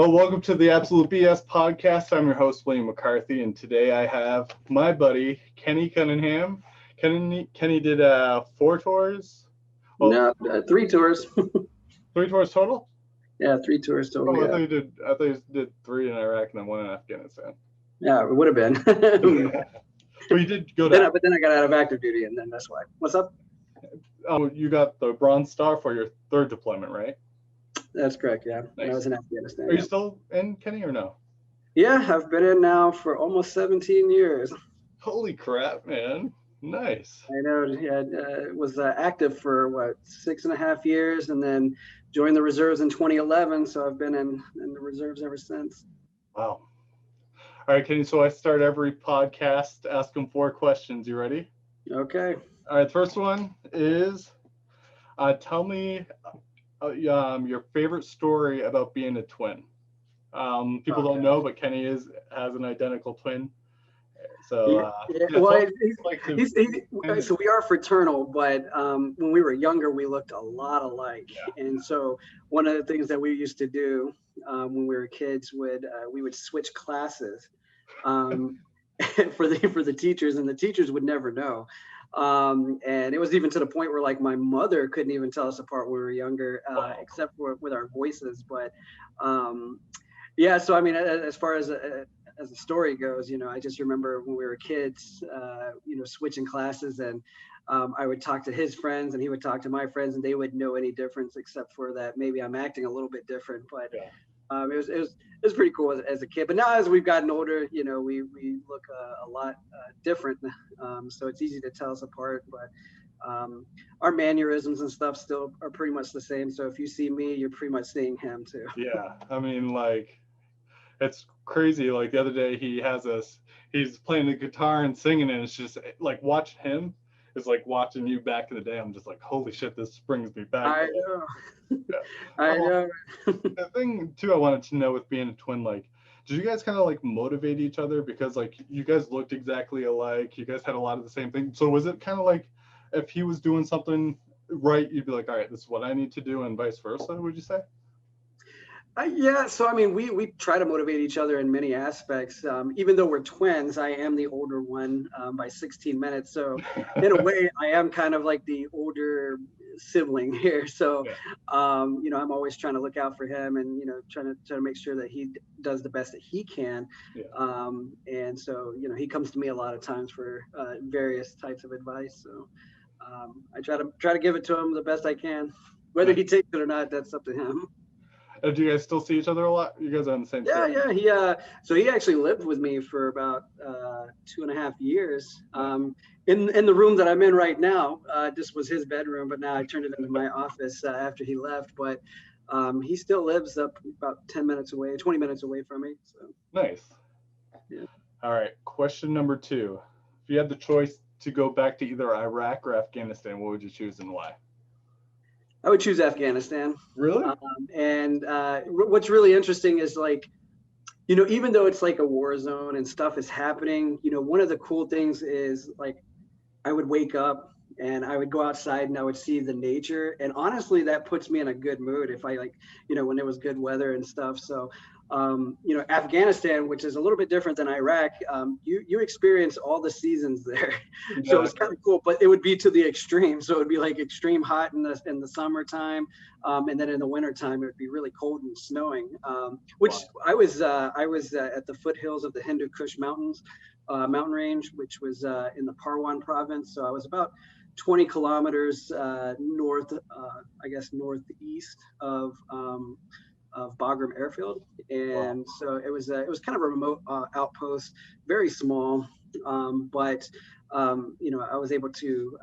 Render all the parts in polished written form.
Well, welcome to the Absolute BS podcast. I'm your host, William McCarthy, and today I have my buddy, Kenny Cunningham. Kenny did 4 tours? No, 3 tours. 3 tours total? Yeah, 3 tours total. Oh, yeah. I thought you did 3 in Iraq and then 1 in Afghanistan. Yeah, it would have been. But you did go to... But then I got out of active duty, and then that's why. What's up? Oh, you got the Bronze Star for your 3rd deployment, right? That's correct, yeah. Nice. I was in Afghanistan. Are you still in, Kenny, or no? Yeah, I've been in now for almost 17 years. Holy crap, man. Nice. I know, yeah, was active for, 6.5 years, and then joined the reserves in 2011, so I've been in the reserves ever since. Wow. All right, Kenny, so I start every podcast asking 4 questions. You ready? Okay. All right, first one is, tell me your favorite story about being a twin. People don't know, but Kenny has an identical twin. So, so we are fraternal, but when we were younger, we looked a lot alike. Yeah. And so one of the things that we used to do when we were kids we would switch classes for the teachers, and the teachers would never know. And it was even to the point where like my mother couldn't even tell us apart when we were younger, except for with our voices. But yeah, so I mean, as far as the story goes, I just remember when we were kids, switching classes, and I would talk to his friends and he would talk to my friends, and they wouldn't know any difference except for that maybe I'm acting a little bit different. But it was pretty cool as a kid. But now as we've gotten older, we look a lot different. So it's easy to tell us apart. But our mannerisms and stuff still are pretty much the same. So if you see me, you're pretty much seeing him too. Yeah, I mean, like, it's crazy. Like the other day, he's playing the guitar and singing, and it's just like watching him is like watching you back in the day. I'm just like, holy shit, this brings me back. I know. Yeah. I know. The thing too, I wanted to know with being a twin, like, did you guys kind of like motivate each other because like you guys looked exactly alike, you guys had a lot of the same thing? So was it kind of like if he was doing something right, you'd be like, all right, this is what I need to do, and vice versa? Would you say? Yeah, so I mean, we try to motivate each other in many aspects. Even though we're twins, I am the older one by 16 minutes. So in a way, I am kind of like the older sibling here. So, I'm always trying to look out for him and, trying to make sure that he does the best that he can. Yeah. And so, he comes to me a lot of times for various types of advice. So I try to give it to him the best I can. Whether he takes it or not, that's up to him. Do you guys still see each other a lot? You guys are on the same side? Yeah. So he actually lived with me for about 2.5 years. In the room that I'm in right now, this was his bedroom, but now I turned it into my office after he left. But he still lives up about 20 minutes away from me. So nice. Yeah. All right. Question number 2. If you had the choice to go back to either Iraq or Afghanistan, what would you choose and why? I would choose Afghanistan. Really? And what's really interesting is like, even though it's like a war zone and stuff is happening, one of the cool things is like, I would wake up and I would go outside and I would see the nature. And honestly, that puts me in a good mood if I when there was good weather and stuff. So, Afghanistan, which is a little bit different than Iraq, you experience all the seasons there. Yeah. So it's kind of cool, but it would be to the extreme. So it would be like extreme hot in the summertime. And then in the wintertime, it would be really cold and snowing, which wow. I was at the foothills of the Hindu Kush Mountains, mountain range, which was in the Parwan province. So I was about 20 kilometers northeast of Bagram Airfield, and wow. So it was kind of a remote outpost, very small, but I was able to.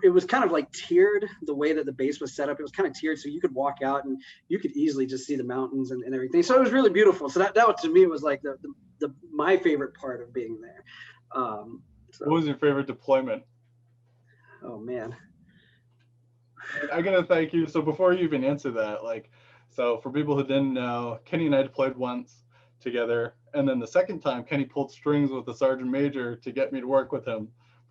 It was kind of like tiered the way that the base was set up. It was kind of tiered, so you could walk out and you could easily just see the mountains and everything. So it was really beautiful. So that to me was like my favorite part of being there. What was your favorite deployment? Oh man, I gotta thank you. So before you even answer that, so for people who didn't know, Kenny and I deployed once together, and then the second time Kenny pulled strings with the sergeant major to get me to work with him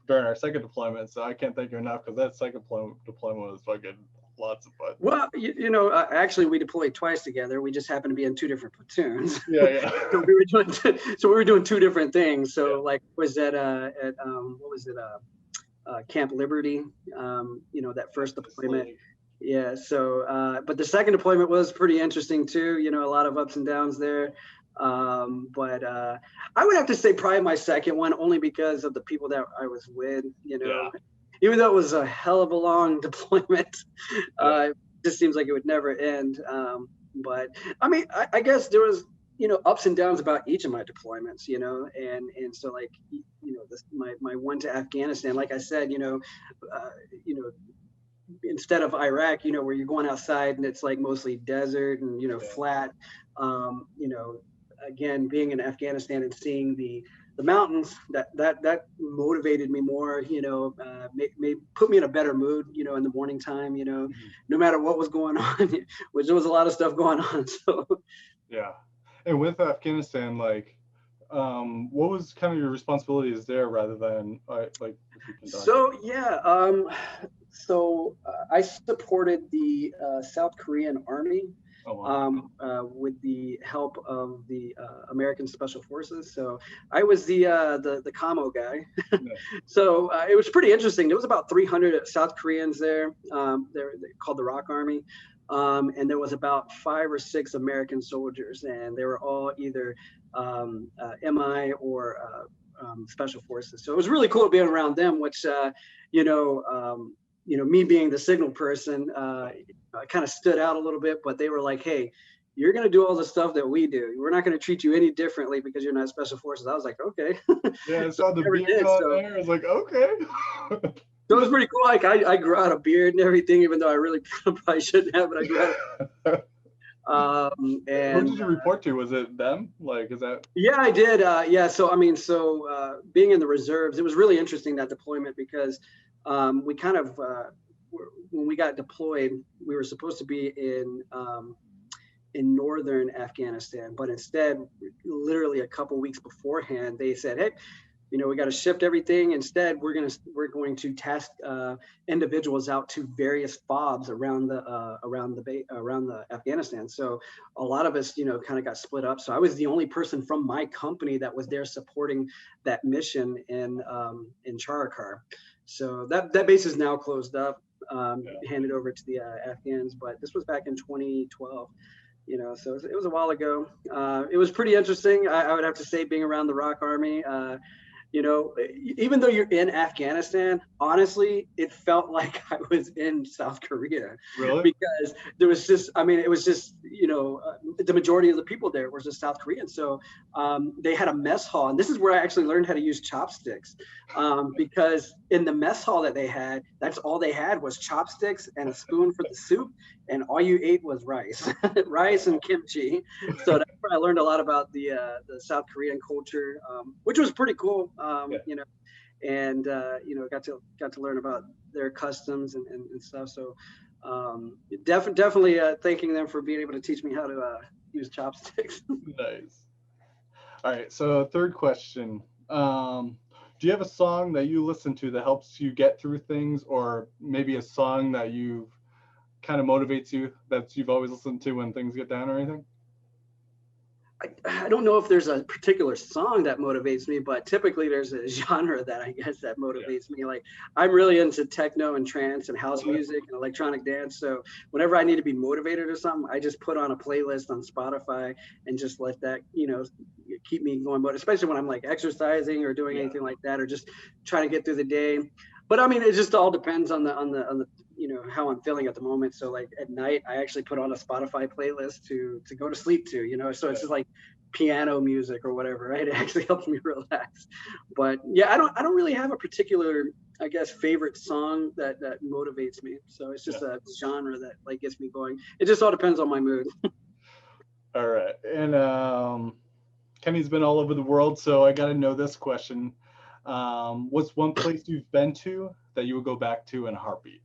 during our second deployment. So I can't thank you enough, because that second deployment was fucking Lots of fun. Well, actually, we deployed twice together. We just happened to be in two different platoons. Yeah, yeah. So we were doing two different things. So like was at what was it Camp Liberty? That first deployment. Yeah. So but the second deployment was pretty interesting too. A lot of ups and downs there. But I would have to say probably my second one, only because of the people that I was with. Even though it was a hell of a long deployment, it just seems like it would never end. But I mean, I guess there was, ups and downs about each of my deployments, and so like, my one to Afghanistan, like I said, instead of Iraq, where you're going outside and it's like mostly desert and, flat, again, being in Afghanistan and seeing the mountains, that motivated me more, may put me in a better mood, in the morning time, no matter what was going on, which there was a lot of stuff going on. So yeah. And with Afghanistan, like, what was kind of your responsibilities there rather than like? So I supported the South Korean Army. Oh, wow. With the help of the American Special Forces. So I was the commo guy. So it was pretty interesting. There was about 300 South Koreans there. They're called the Rock Army. And there was about 5 or 6 American soldiers, and they were all either MI or Special Forces. So it was really cool being around them, which, me being the signal person, I kind of stood out a little bit, but they were like, hey, you're going to do all the stuff that we do. We're not going to treat you any differently because you're not Special Forces. I was like, okay. Yeah, I saw the beard on there. I was like, okay. So it was pretty cool. Like I grew out a beard and everything, even though I really probably shouldn't have, but I grew out. And who did you report to? Was it them? Like, is that? Yeah, I did. Yeah. So, I mean, being in the reserves, it was really interesting, that deployment, because we kind of, when we got deployed, we were supposed to be in northern Afghanistan, but instead, literally a couple weeks beforehand, they said, hey, we got to shift everything. Instead, we're going to task individuals out to various FOBs around the Afghanistan. So a lot of us, kind of got split up. So I was the only person from my company that was there supporting that mission in Charikar. So that base is now closed up, handed over to the Afghans. But this was back in 2012. So it was a while ago. It was pretty interesting. I would have to say, being around the Rock Army. Even though you're in Afghanistan, honestly, it felt like I was in South Korea. Really? Because there was just, it was just, the majority of the people there were just South Korean. So they had a mess hall, and this is where I actually learned how to use chopsticks, because in the mess hall that they had, that's all they had was chopsticks and a spoon for the soup, and all you ate was rice, rice and kimchi. So that's where I learned a lot about the South Korean culture, which was pretty cool. And got to learn about their customs and stuff. So definitely thanking them for being able to teach me how to use chopsticks. Nice. All right. So third question. Do you have a song that you listen to that helps you get through things, or maybe a song that you kind of motivates you, that you've always listened to when things get down or anything? I don't know if there's a particular song that motivates me, but typically there's a genre that I guess that motivates me. Like, I'm really into techno and trance and house music and electronic dance. So whenever I need to be motivated or something, I just put on a playlist on Spotify and just let that, keep me going. But especially when I'm like exercising or doing anything like that, or just trying to get through the day. But I mean, it just all depends on the how I'm feeling at the moment. So like at night, I actually put on a Spotify playlist to go to sleep to, so it's just like piano music or whatever, right? It actually helps me relax. But yeah, I don't really have a particular, I guess, favorite song that motivates me. So it's just a genre that like gets me going. It just all depends on my mood. All right. And Kenny's been all over the world, so I got to know this question. What's one place you've been to that you would go back to in a heartbeat?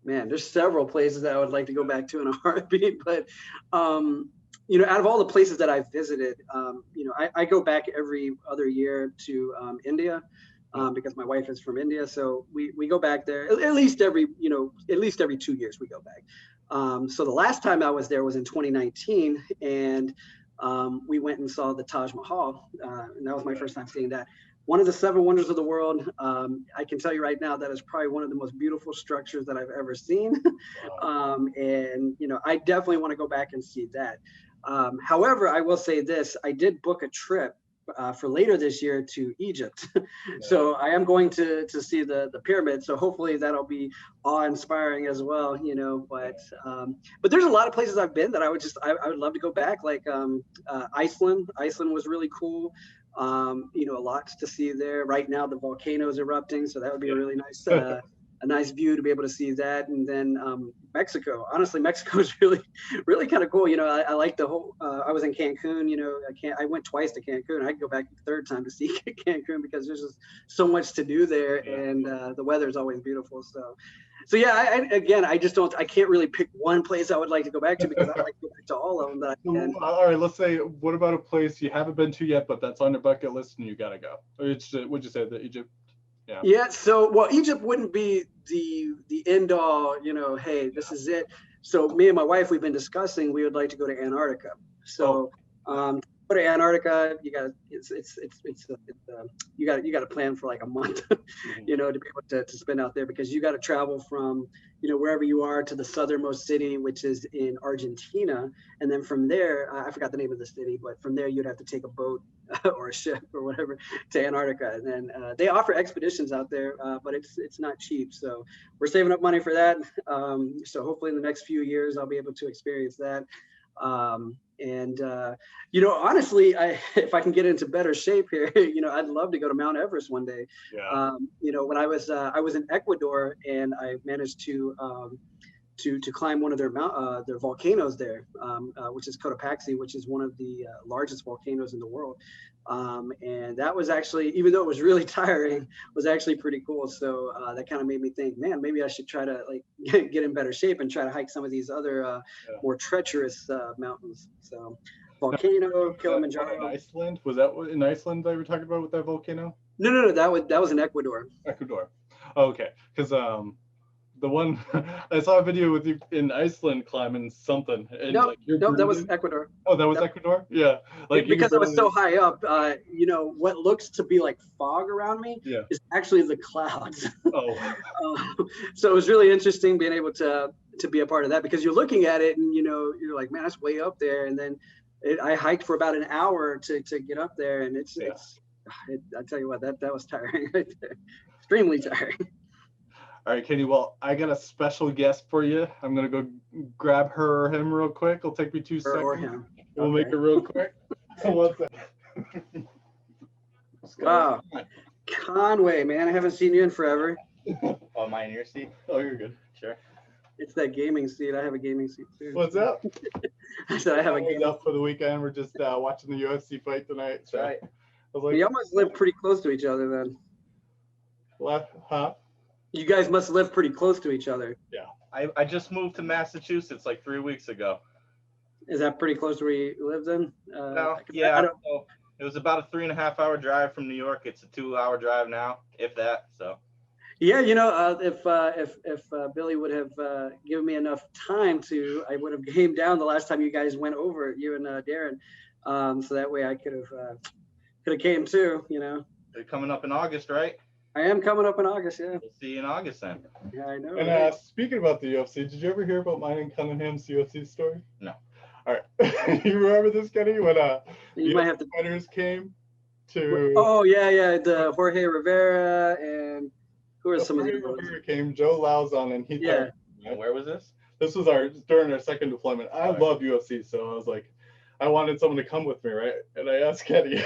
Man, there's several places that I would like to go back to in a heartbeat, but out of all the places that I've visited, I go back every other year to India. because my wife is from India. So we go back there at least every 2 years we go back. So the last time I was there was in 2019, and we went and saw the Taj Mahal, and that was my first time seeing that. One of the 7 wonders of the world. I can tell you right now that is probably one of the most beautiful structures that I've ever seen. And I definitely want to go back and see that. However, I will say this: I did book a trip for later this year to Egypt. So I am going to see the pyramids. So hopefully that'll be awe-inspiring as well, but there's a lot of places I've been that I would love to go back, like Iceland. Iceland was really cool. A lot to see there. Right now the volcano is erupting, so that would be a really nice a nice view to be able to see that. And then Mexico. Honestly, Mexico is really, really kind of cool. I like the whole. I was in Cancun. I went twice to Cancun. I'd go back the third time to see Cancun because there's just so much to do there, and the weather is always beautiful. So yeah. I can't really pick one place I would like to go back to because I like to go back to all of them that I can. All right, let's say, what about a place you haven't been to yet, but that's on your bucket list and you gotta go? Would you say that Egypt? Yeah. So, well, Egypt wouldn't be the end all, hey, this is it. So me and my wife, we've been discussing, we would like to go to Antarctica. So, go to Antarctica, you got to plan for like a month, to be able to spend out there, because you got to travel from, wherever you are to the southernmost city, which is in Argentina. And then from there, I forgot the name of the city, but from there you'd have to take a boat or a ship or whatever to Antarctica. And then they offer expeditions out there, but it's not cheap. So we're saving up money for that. So hopefully in the next few years, I'll be able to experience that. Honestly, if I can get into better shape here, I'd love to go to Mount Everest one day. When I was in Ecuador, and I managed to climb one of their volcanoes there, which is Cotopaxi, which is one of the largest volcanoes in the world. And that was actually, even though it was really tiring, was actually pretty cool. So that kind of made me think, man, maybe I should try to get in better shape and try to hike some of these other more treacherous mountains. So volcano, Kilimanjaro. In Iceland? Was that in Iceland that you were talking about with that volcano? No, that was in Ecuador. Ecuador. Oh, okay, because the one I saw a video with you in Iceland climbing something. And no, that was Ecuador. Oh, that was Ecuador? Yeah. Because I was so high up, what looks to be like fog around me is actually the clouds. Oh. So it was really interesting being able to be a part of that, because you're looking at it and you're like, man, that's way up there. And then I hiked for about an hour to get up there, and I tell you what, that was tiring right there. Extremely tiring. All right, Kenny, well, I got a special guest for you. I'm going to go grab her or him real quick. It'll take me 2 seconds. Or him. We'll make it real quick. What's that? Wow. Conway, man, I haven't seen you in forever. Oh, am I in your seat? Oh, you're good. Sure. It's that gaming seat. I have a gaming seat too. What's up? I said I have a gaming up for the weekend. We're just watching the UFC fight tonight. That's right. I was like, you must live pretty close to each other then. What? Huh? You guys must live pretty close to each other. Yeah. I just moved to Massachusetts like 3 weeks ago. Is that pretty close to where you live then? No, yeah. It was about a 3.5 hour drive from New York. It's a 2 hour drive now, if that. So. Yeah, if Billy would have given me enough time I would have came down the last time you guys went over, you and Darren, so that way I could have came too. They're coming up in August, right? I am coming up in August. Yeah. We'll see you in August then. Yeah, I know. And speaking about the UFC, did you ever hear about mine and Cunningham's UFC story? No. All right. You remember this, Kenny, when you might have to fighters came to? Oh yeah, the Jorge Rivera and. Who are some of the ones? Came Joe Lauzon, and he. Yeah. And where was this? This was during our second deployment. I love UFC, so I was like, I wanted someone to come with me, right? And I asked Kenny.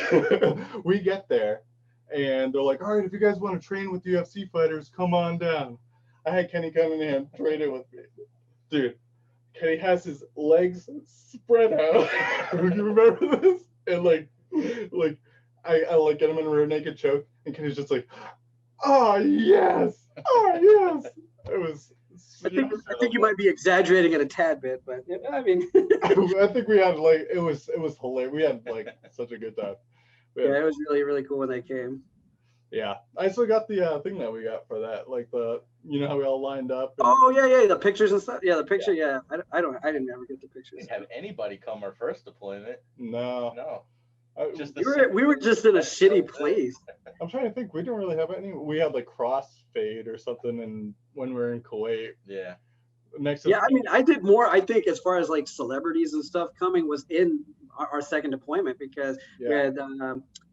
We get there, and they're like, all right, if you guys want to train with UFC fighters, come on down. I had Kenny Cunningham training with me. Dude, Kenny has his legs spread out. You remember this? And I get him in a rear naked choke, and Kenny's just like, oh yes, it was. I think you might be exaggerating it a tad bit, but I mean. I think we had it was hilarious. We had such a good time. Yeah, it was really, really cool when they came. Yeah, I still got the thing that we got for that, like how we all lined up. And, Oh yeah, the pictures and stuff. Yeah, the picture. Yeah, I didn't ever get the pictures. Didn't have anybody come our first deployment. No. Just we were just in a shitty place. I'm trying to think. We didn't really have any. We had like crossfade or something, and when we were in Kuwait. Yeah. I mean, I did more. I think as far as like celebrities and stuff coming was in our second deployment because we had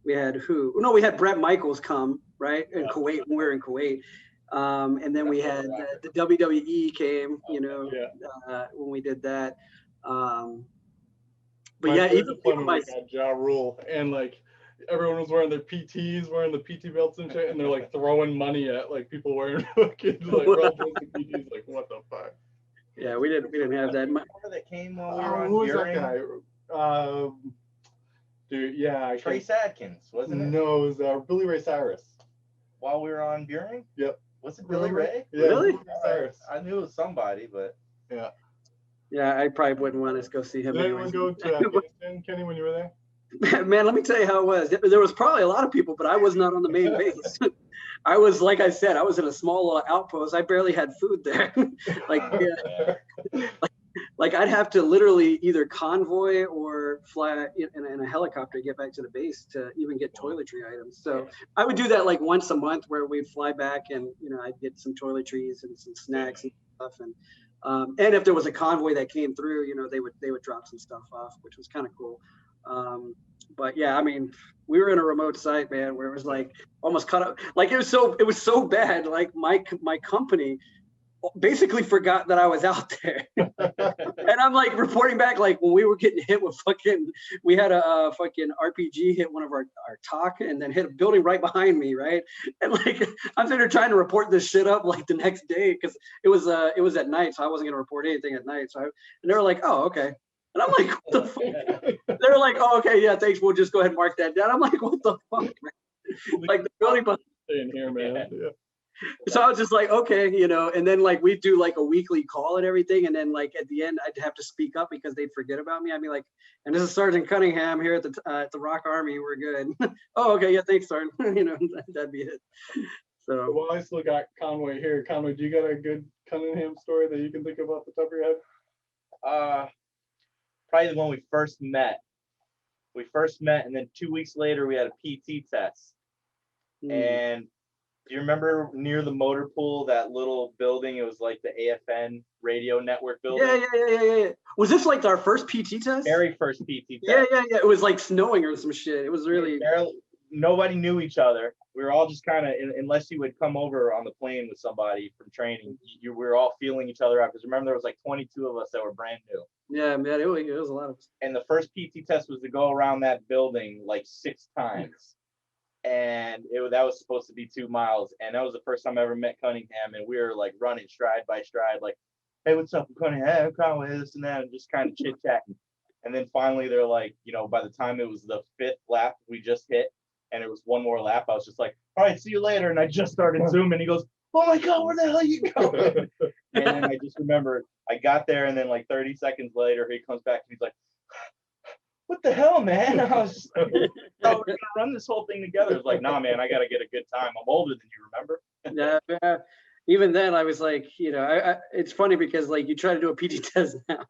we had Brett Michaels come right in Kuwait when we were in Kuwait, and then we had the WWE came, when we did that. But even my Ja Rule, and like everyone was wearing their PTs, wearing the PT belts and shit, and they're like throwing money at like people wearing fucking like PTs. Like what the fuck? Yeah, we didn't have that. That came while we were on who was that guy? Dude, yeah. Trace Adkins, wasn't it? No, it was Billy Ray Cyrus. While we were on Buring? Yep. Was it Billy Ray? Yeah, really? Billy Ray Cyrus. I knew it was somebody, but yeah. Yeah, I probably wouldn't want to go see him. Did anyone go to Afghanistan, Kenny, when you were there? Man, let me tell you how it was. There was probably a lot of people, but I was not on the main base. I was, like I said, I was in a small little outpost. I barely had food there. Like I'd have to literally either convoy or fly in a helicopter to get back to the base to even get toiletry items. So I would do that like once a month where we'd fly back and, I'd get some toiletries and some snacks and stuff. And if there was a convoy that came through, they would drop some stuff off, which was kind of cool. But yeah, I mean, we were in a remote site, man, where it was like almost cut up. Like it was so bad. Like my company basically forgot that I was out there. And I'm like reporting back, like when we were getting hit with we had a fucking RPG hit one of our TOC and then hit a building right behind me, right? And like I'm sitting there trying to report this shit up like the next day because it was at night, so I wasn't gonna report anything at night. And they were like, oh, okay. And I'm like, what the fuck? They're like, oh, okay, yeah, thanks. We'll just go ahead and mark that down. I'm like, what the fuck, man? Like the building behind in here, man. Yeah. So I was just like, okay, and then like we'd do like a weekly call and everything. And then like at the end, I'd have to speak up because they'd forget about me. I'd be like, and this is Sergeant Cunningham here at the Rock Army. We're good. Oh, okay. Yeah. Thanks, Sergeant. That'd be it. So well, I still got Conway here. Conway, do you got a good Cunningham story that you can think of off the top of your head? Probably when we first met. And then 2 weeks later we had a PT test. And do you remember near the motor pool, that little building? It was like the AFN radio network building. Yeah. Was this like our first PT test? Very first PT test. Yeah. It was like snowing or some shit. It was really. Nobody knew each other. We were all just kind of, unless you would come over on the plane with somebody from training, we were all feeling each other out. Because remember, there was like 22 of us that were brand new. Yeah, man, it was a lot of us. And the first PT test was to go around that building like 6 times. And that was supposed to be 2 miles. And that was the first time I ever met Cunningham. And we were like running stride by stride, like, hey, what's up, Cunningham? Hey, Conway, this and that, and just kind of chit-chatting. And then finally they're like, by the time it was the 5th lap we just hit, and it was one more lap, I was just like, all right, see you later. And I just started zooming. He goes, oh my God, where the hell are you going? And then I just remember I got there, and then like 30 seconds later, he comes back and he's like, what the hell, man? I was just like, oh, we're gonna run this whole thing together. It's like, nah, man, I gotta get a good time. I'm older than you, remember? Yeah. Even then, I was like, it's funny because like you try to do a PT test now.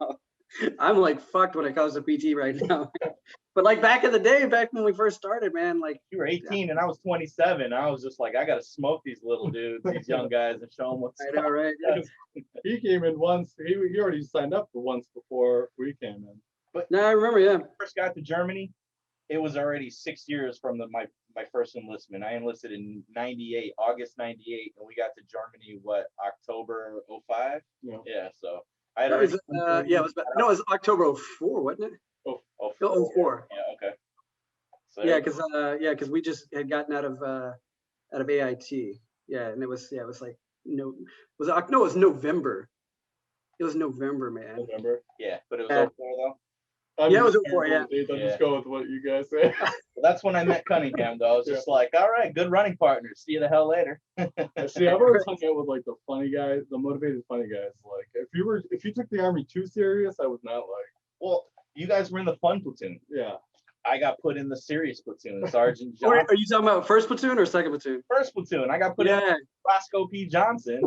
I'm like fucked when it comes to PT right now. But like back in the day, back when we first started, man, like you were 18 and I was 27. I was just like, I gotta smoke these little dudes, these young guys, and show them what's up. I know, right? Yeah. He came in once. He already signed up for once before we came in. But no, I remember, yeah. When I first got to Germany, it was already 6 years from my first enlistment. I enlisted in '98, August '98, and we got to Germany October 05? Yeah, so I had it was October 04, wasn't it? Oh, 04. Yeah, okay. So because we just had gotten out of AIT. Yeah, and it was like it was November. It was November, man. November? Yeah, but it was 04 though. Yeah, it was 04, yeah. I'll just go with what you guys say. Well, that's when I met Cunningham, though. I was just like, all right, good running partners. See you the hell later. See, I've always hung out with like the funny guys, the motivated funny guys. Like if you took the Army too serious, I was not like. Well, you guys were in the fun platoon. Yeah. I got put in the serious platoon, Sergeant Or Johnson. are you talking about first platoon or second platoon? First platoon. I got put in Roscoe P. Johnson.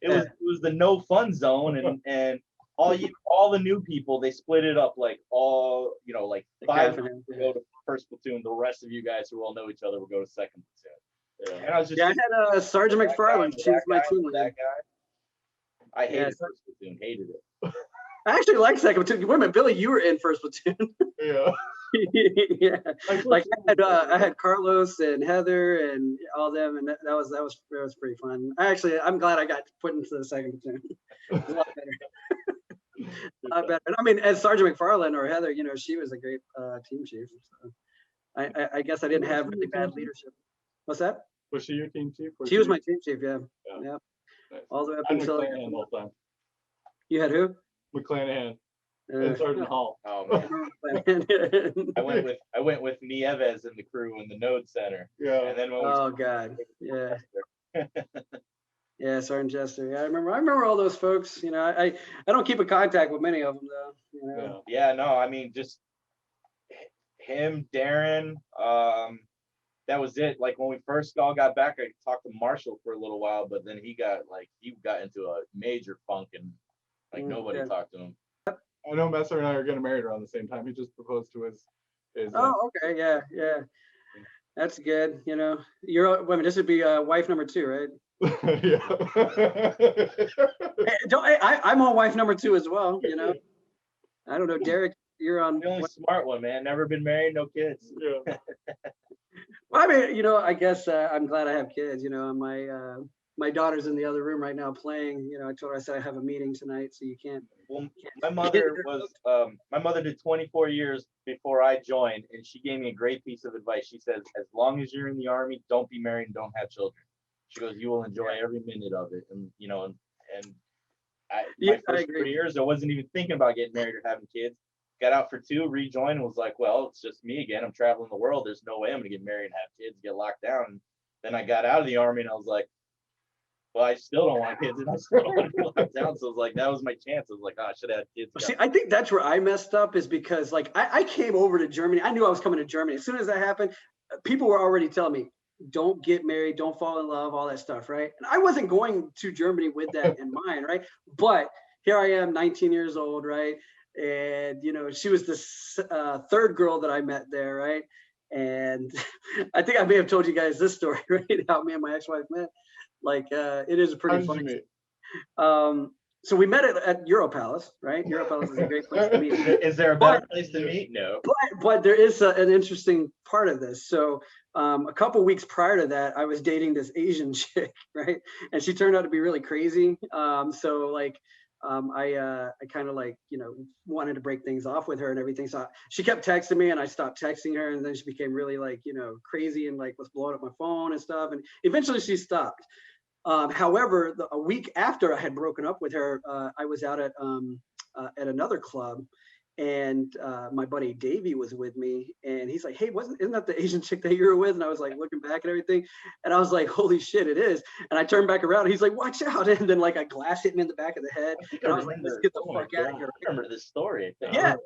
It was the no fun zone, and all the new people, they split it up like all, like 5 would go to first platoon. The rest of you guys who all know each other would go to second platoon. And I was just I had Sergeant McFarland. She was my team leader. That guy. I hated first platoon. Hated it. I actually like second platoon. Wait a minute, Billy, you were in first platoon. Yeah. Yeah. Like I had Carlos and Heather and all them, and that was pretty fun. I'm glad I got put into the second platoon. It was a lot better. A lot better. And I mean, as Sergeant McFarland or Heather, she was a great team chief. So I guess I didn't have really bad leadership. What's that? Was she your team chief? She was my team chief. Yeah. Nice. All the way up until McClanahan the whole time. You had who? McClanahan and Sergeant Hall. Oh man. I went with Nieves and the crew in the Node Center. Yeah. And then God. Yeah. Yeah, Sergeant Jester. Yeah, I remember all those folks. I don't keep in contact with many of them though. Yeah, no, I mean just him, Darren, that was it. Like when we first all got back, I talked to Marshall for a little while, but then he got into a major funk and nobody talked to him. I know Messer and I are getting married around the same time. He just proposed to his Oh, okay, yeah. That's good. This would be wife number 2, right? Yeah. I'm on wife number 2 as well. I don't know, Derek. You're on the only smart one, man. Never been married, no kids. Yeah. Well, I mean, I guess I'm glad I have kids. My daughter's in the other room right now playing. I told her, I said I have a meeting tonight, so you can't. Well, my mother did 24 years before I joined, and she gave me a great piece of advice. She says, as long as you're in the Army, don't be married and don't have children. She goes, you will enjoy every minute of it. And my first 3 years, I wasn't even thinking about getting married or having kids. Got out for 2, rejoined, and was like, well, it's just me again. I'm traveling the world. There's no way I'm gonna get married and have kids, get locked down. And then I got out of the Army and I was like, well, I still don't want kids and I still don't want to be locked down. So it was like, that was my chance. I was like, oh, I should have had kids. See, I think that's where I messed up, is because I came over to Germany. I knew I was coming to Germany. As soon as that happened, people were already telling me, don't get married, don't fall in love, all that stuff, right? And I wasn't going to Germany with that in mind, right? But here I am, 19 years old, right? And she was the 3rd girl that I met there, right? And I think I may have told you guys this story, right? How me and my ex-wife met. It is a pretty funny. So we met at Europalace, right? Europalace is a great place to meet. Is there a better place to meet? No. But there is an interesting part of this. So a couple weeks prior to that, I was dating this Asian chick, right? And she turned out to be really crazy. I kind of wanted to break things off with her and everything. So she kept texting me and I stopped texting her, and then she became really crazy and was blowing up my phone and stuff. And eventually she stopped. However, a week after I had broken up with her, I was out at another club, and my buddy Davey was with me, and he's like, hey, isn't that the Asian chick that you were with? And I was looking back and everything, and I was like, holy shit, it is. And I turned back around and he's like, watch out. And then a glass hit me in the back of the head. And I was like, let's get the fuck out of here. I remember this story. Yeah.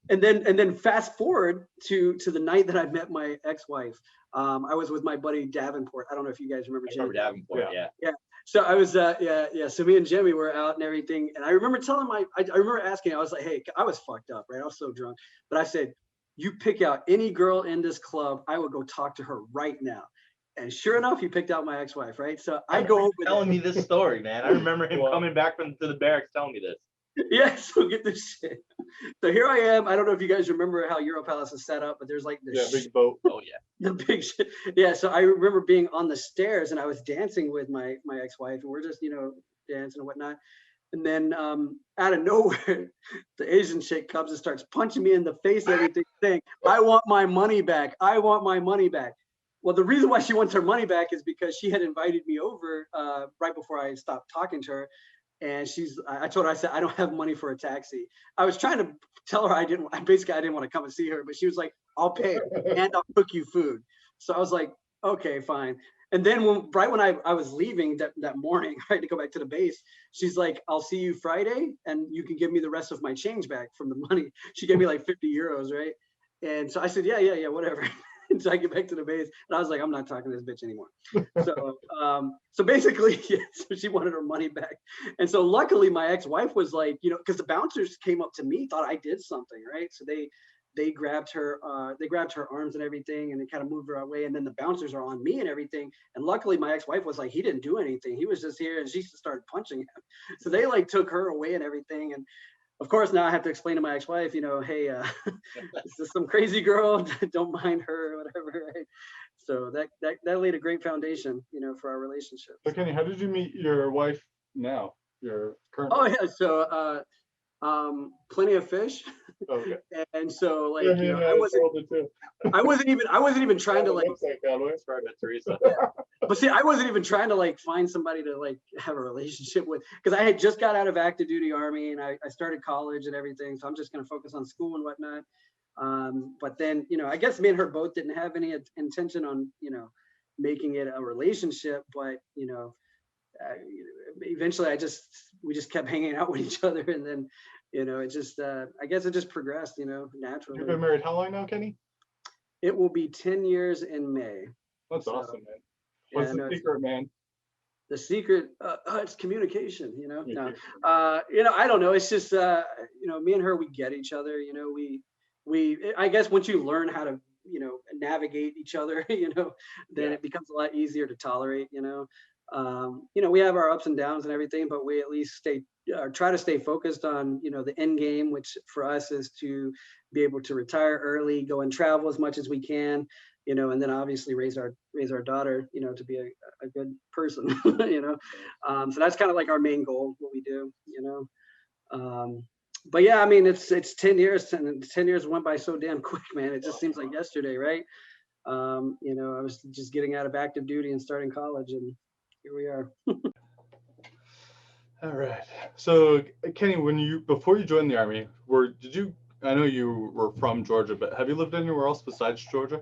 And then fast forward to the night that I met my ex-wife. I was with my buddy Davenport. I don't know if you guys remember. I remember Davenport. Yeah. So I was, So me and Jimmy were out and everything. And I remember I remember asking, I was like, hey, I was fucked up, right? I was so drunk. But I said, you pick out any girl in this club, I would go talk to her right now. And sure enough, he picked out my ex-wife, right? So I go over telling me this story, man. I remember him coming back to the barracks telling me this. Yeah, so get this shit. So here I am. I don't know if you guys remember how Europalace is set up, but there's this big boat. Oh yeah. The big shit. Yeah, so I remember being on the stairs and I was dancing with my ex-wife, and we're just, dancing and whatnot. And then out of nowhere, the Asian chick comes and starts punching me in the face and everything, saying, I want my money back. I want my money back. Well, the reason why she wants her money back is because she had invited me over right before I stopped talking to her. And I told her, I said, I don't have money for a taxi. I was trying to tell her I didn't want to come and see her, but she was like, I'll pay and I'll cook you food. So I was like, okay, fine. And then right when I was leaving that morning, right, to go back to the base, she's like, I'll see you Friday and you can give me the rest of my change back from the money. She gave me 50 euros, right? And so I said, yeah, whatever. And so I get back to the base, and I was like, I'm not talking to this bitch anymore. So basically, yeah, so she wanted her money back. And so luckily my ex-wife was like, because the bouncers came up to me, thought I did something, right? So they grabbed her arms and everything, and they kind of moved her away. And then the bouncers are on me and everything. And luckily my ex-wife was like, he didn't do anything. He was just here, and she started punching him. So they like took her away and everything. And of course, now I have to explain to my ex-wife, hey, this is some crazy girl. Don't mind her, or whatever. Right? So that laid a great foundation, for our relationship. So Kenny, how did you meet your wife now? Your current? Oh yeah, so plenty of fish. Okay. And so like, Yeah, I wasn't even trying to like. Teresa. But see, I wasn't even trying to like find somebody to like have a relationship with, because I had just got out of active duty Army, and I started college and everything. So I'm just going to focus on school and whatnot. But then, I guess me and her both didn't have any intention on, making it a relationship. But, eventually we just kept hanging out with each other. And then, it just, I guess it just progressed, naturally. You've been married how long now, Kenny? It will be 10 years in May. That's awesome, man. What's the secret, man? The secret, it's communication, No, I don't know. It's just, me and her, we get each other. I guess once you learn how to, navigate each other, then it becomes a lot easier to tolerate. We have our ups and downs and everything, but we at least try to stay focused on, the end game, which for us is to be able to retire early, go and travel as much as we can. And then obviously raise our daughter, to be a good person, So that's kind of like our main goal, what we do, But yeah, I mean, it's 10 years, and 10 years went by so damn quick, man. It just seems like yesterday, right? I was just getting out of active duty and starting college, and here we are. All right. So Kenny, before you joined the Army, I know you were from Georgia, but have you lived anywhere else besides Georgia?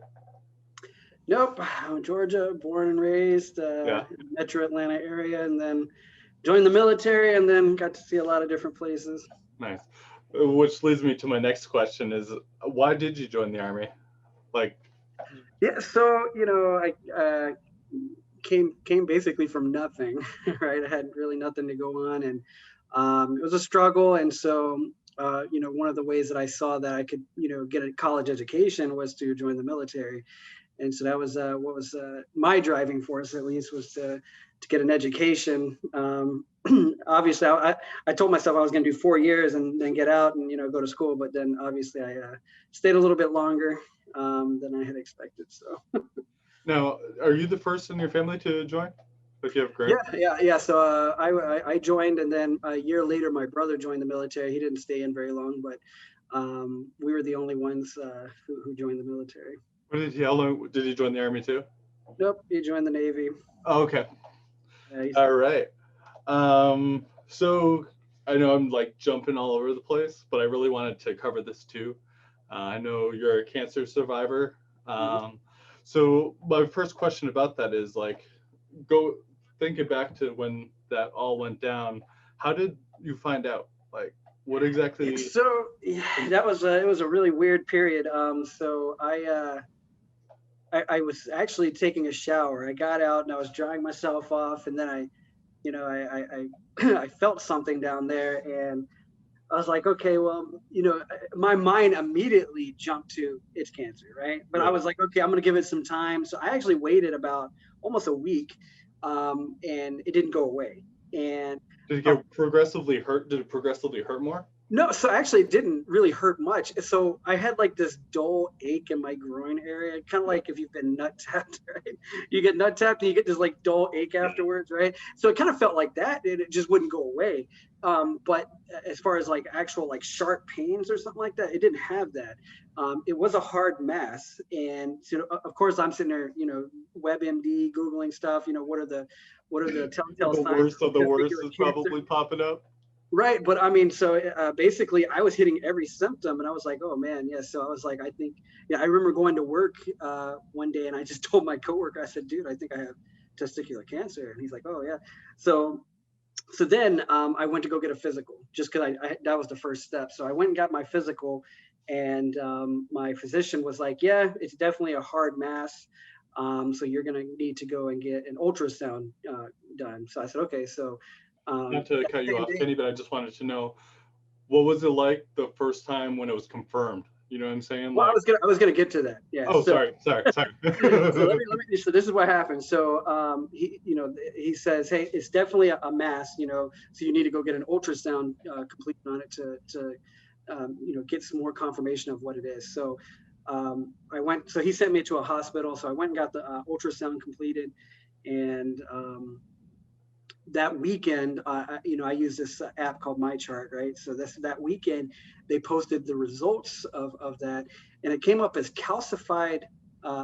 Nope, I'm Georgia, born and raised, Metro Atlanta area, and then joined the military, and then got to see a lot of different places. Nice. Which leads me to my next question: is why did you join the Army? Yeah, so I came basically from nothing, right? I had really nothing to go on, and it was a struggle. And so one of the ways that I saw that I could get a college education was to join the military. And so that was what was my driving force, at least, was to get an education. Obviously, I told myself I was going to do 4 years and then get out and go to school. But then obviously I stayed a little bit longer than I had expected. So. Now, are you the first in your family to join? If you have Yeah. So I joined, and then a year later, my brother joined the military. He didn't stay in very long, but we were the only ones who joined the military. How long did he join the Army too? Nope, he joined the Navy. Oh, okay. All right. So I know I'm like jumping all over the place, but I really wanted to cover this too. I know you're a cancer survivor. So my first question about that is go thinking back to when that all went down. How did you find out? What exactly? So that was it was a really weird period. So I was actually taking a shower. I got out and I was drying myself off, and then I felt something down there, and I was like, okay, well, my mind immediately jumped to it's cancer, right? But I was like, okay, I'm gonna give it some time. So I actually waited about almost a week, and it didn't go away. And did it get progressively hurt? Did it progressively hurt more? No, so actually it didn't really hurt much. So I had like this dull ache in my groin area, kind of like if you've been nut tapped, right? You get nut tapped and you get this like dull ache afterwards, right? So it kind of felt like that, and it just wouldn't go away. But as far as like actual like sharp pains or something like that, it didn't have that. It was a hard mass, and so of course I'm sitting there, WebMD, Googling stuff. What are the telltale signs? The worst of the worst is probably popping up. Right. But I mean, so basically I was hitting every symptom, and I was like, oh man. Yeah. So I was like, I remember going to work one day, and I just told my coworker, I said, dude, I think I have testicular cancer. And he's like, oh yeah. So then I went to go get a physical, just because that was the first step. So I went and got my physical, And my physician was like, yeah, it's definitely a hard mass. So you're going to need to go and get an ultrasound done. So I said, okay. So Not to cut you same off, day- Kenny, but I just wanted to know, what was it like the first time when it was confirmed? You know what I'm saying? well, Like, I was gonna get to that. Yeah. oh, So, sorry. so so this is what happened. So he says, hey, it's definitely a mass, so you need to go get an ultrasound completed on it to get some more confirmation of what it is. So so he sent me to a hospital. So I went and got the ultrasound completed, and that weekend, I use this app called My Chart, right? So that weekend, they posted the results of that, and it came up as calcified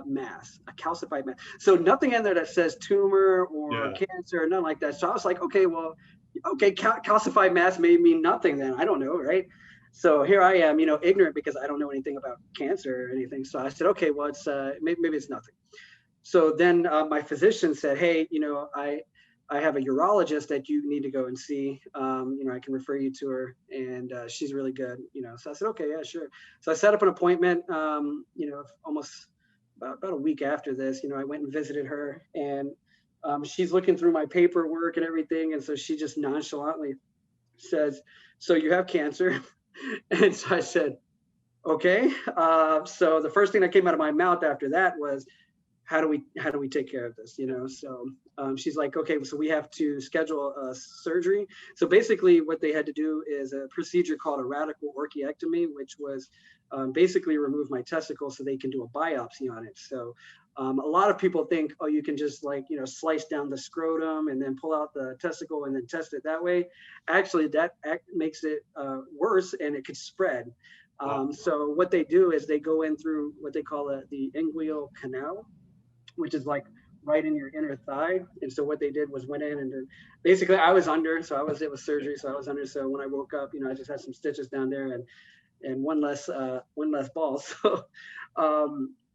mass, a calcified mass. So nothing in there that says tumor or cancer, nothing like that. So I was like, okay, calcified mass may mean nothing then. I don't know, right? So here I am, ignorant because I don't know anything about cancer or anything. So I said, okay, well, it's maybe it's nothing. So then my physician said, hey, I have a urologist that you need to go and see. I can refer you to her, and she's really good. So I said, okay, yeah, sure. So I set up an appointment. Almost about a week after this, I went and visited her, and she's looking through my paperwork and everything, and so she just nonchalantly says, "So you have cancer," and so I said, "Okay." So the first thing that came out of my mouth after that was, how do we take care of this? So she's like, okay, so we have to schedule a surgery. So basically what they had to do is a procedure called a radical orchiectomy, which was basically remove my testicle so they can do a biopsy on it. So a lot of people think, oh, you can just slice down the scrotum and then pull out the testicle and then test it that way. Actually, that makes it worse, and it could spread. So what they do is they go in through what they call the inguinal canal, which is like right in your inner thigh. And so what they did was went in and basically I was under, so it was surgery. So I was under. So when I woke up, I just had some stitches down there and one less ball.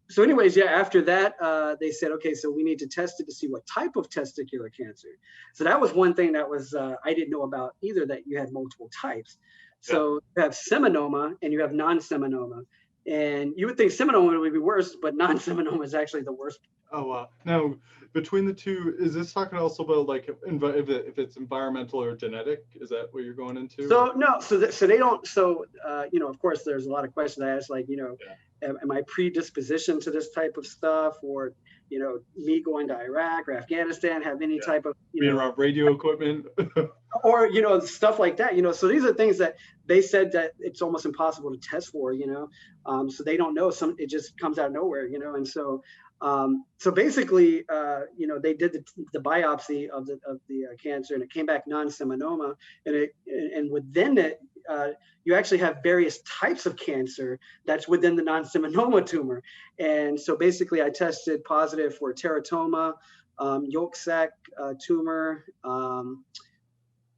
So anyways, after that, they said, okay, so we need to test it to see what type of testicular cancer. So that was one thing that was, I didn't know about either, that you had multiple types. So you have seminoma and you have non-seminoma. And you would think seminoma would be worse, but non-seminoma is actually the worst. Oh, wow. Now, between the two, is this talking also about like if it's environmental or genetic? Is that what you're going into? So no, so they don't. So of course, there's a lot of questions I ask, like, am I predispositioned to this type of stuff, or me going to Iraq or Afghanistan, have any type of being around radio equipment, or stuff like that. So these are things that they said that it's almost impossible to test for. So they don't know. It just comes out of nowhere. And so. So basically, they did the biopsy of the cancer, and it came back non-seminoma, and within it, you actually have various types of cancer that's within the non-seminoma tumor. And so basically, I tested positive for teratoma, yolk sac tumor.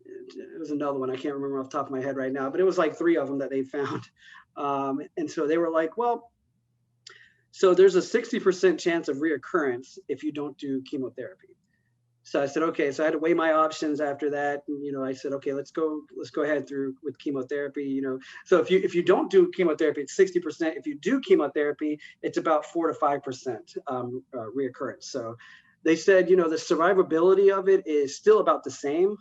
It was another one I can't remember off the top of my head right now, but it was like 3 of them that they found. And so they were like, well. So there's a 60% chance of reoccurrence if you don't do chemotherapy. So I said, okay. So I had to weigh my options after that. And, I said, okay, let's go ahead with chemotherapy. So if you don't do chemotherapy, it's 60%. If you do chemotherapy, it's about 4 to 5% reoccurrence. So they said, the survivability of it is still about the same.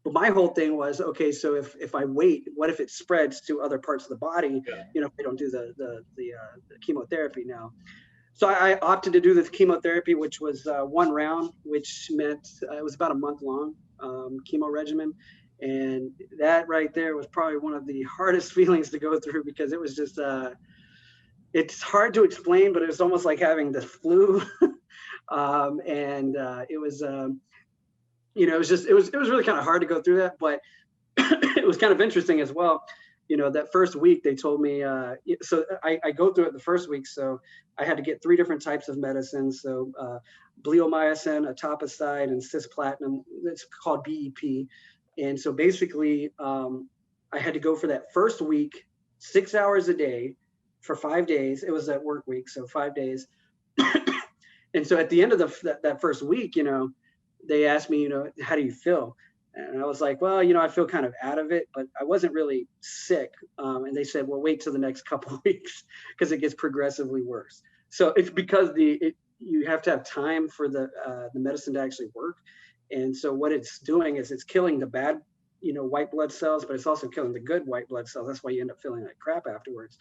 But my whole thing was, okay, so if I wait, what if it spreads to other parts of the body? If they don't do the chemotherapy now. So I opted to do the chemotherapy, which was 1 round, which meant it was about a month long chemo regimen. And that right there was probably one of the hardest feelings to go through, because it was just, it's hard to explain, but it was almost like having the flu. It was, it was really kind of hard to go through that, but it was kind of interesting as well. That first week they told me, so I go through it the first week. So I had to get 3 different types of medicines. So bleomycin, etoposide, and cisplatin. It's called BEP. And so basically I had to go for that first week, 6 hours a day for 5 days. It was that work week, so 5 days. And so at the end of that first week, they asked me, how do you feel? And I was like, well, you know, I feel kind of out of it, but I wasn't really sick. And they said, well, wait till the next couple of weeks because it gets progressively worse. So it's because you have to have time for the medicine to actually work. And so what it's doing is it's killing the bad, you know, white blood cells, but it's also killing the good white blood cells. That's why you end up feeling like crap afterwards.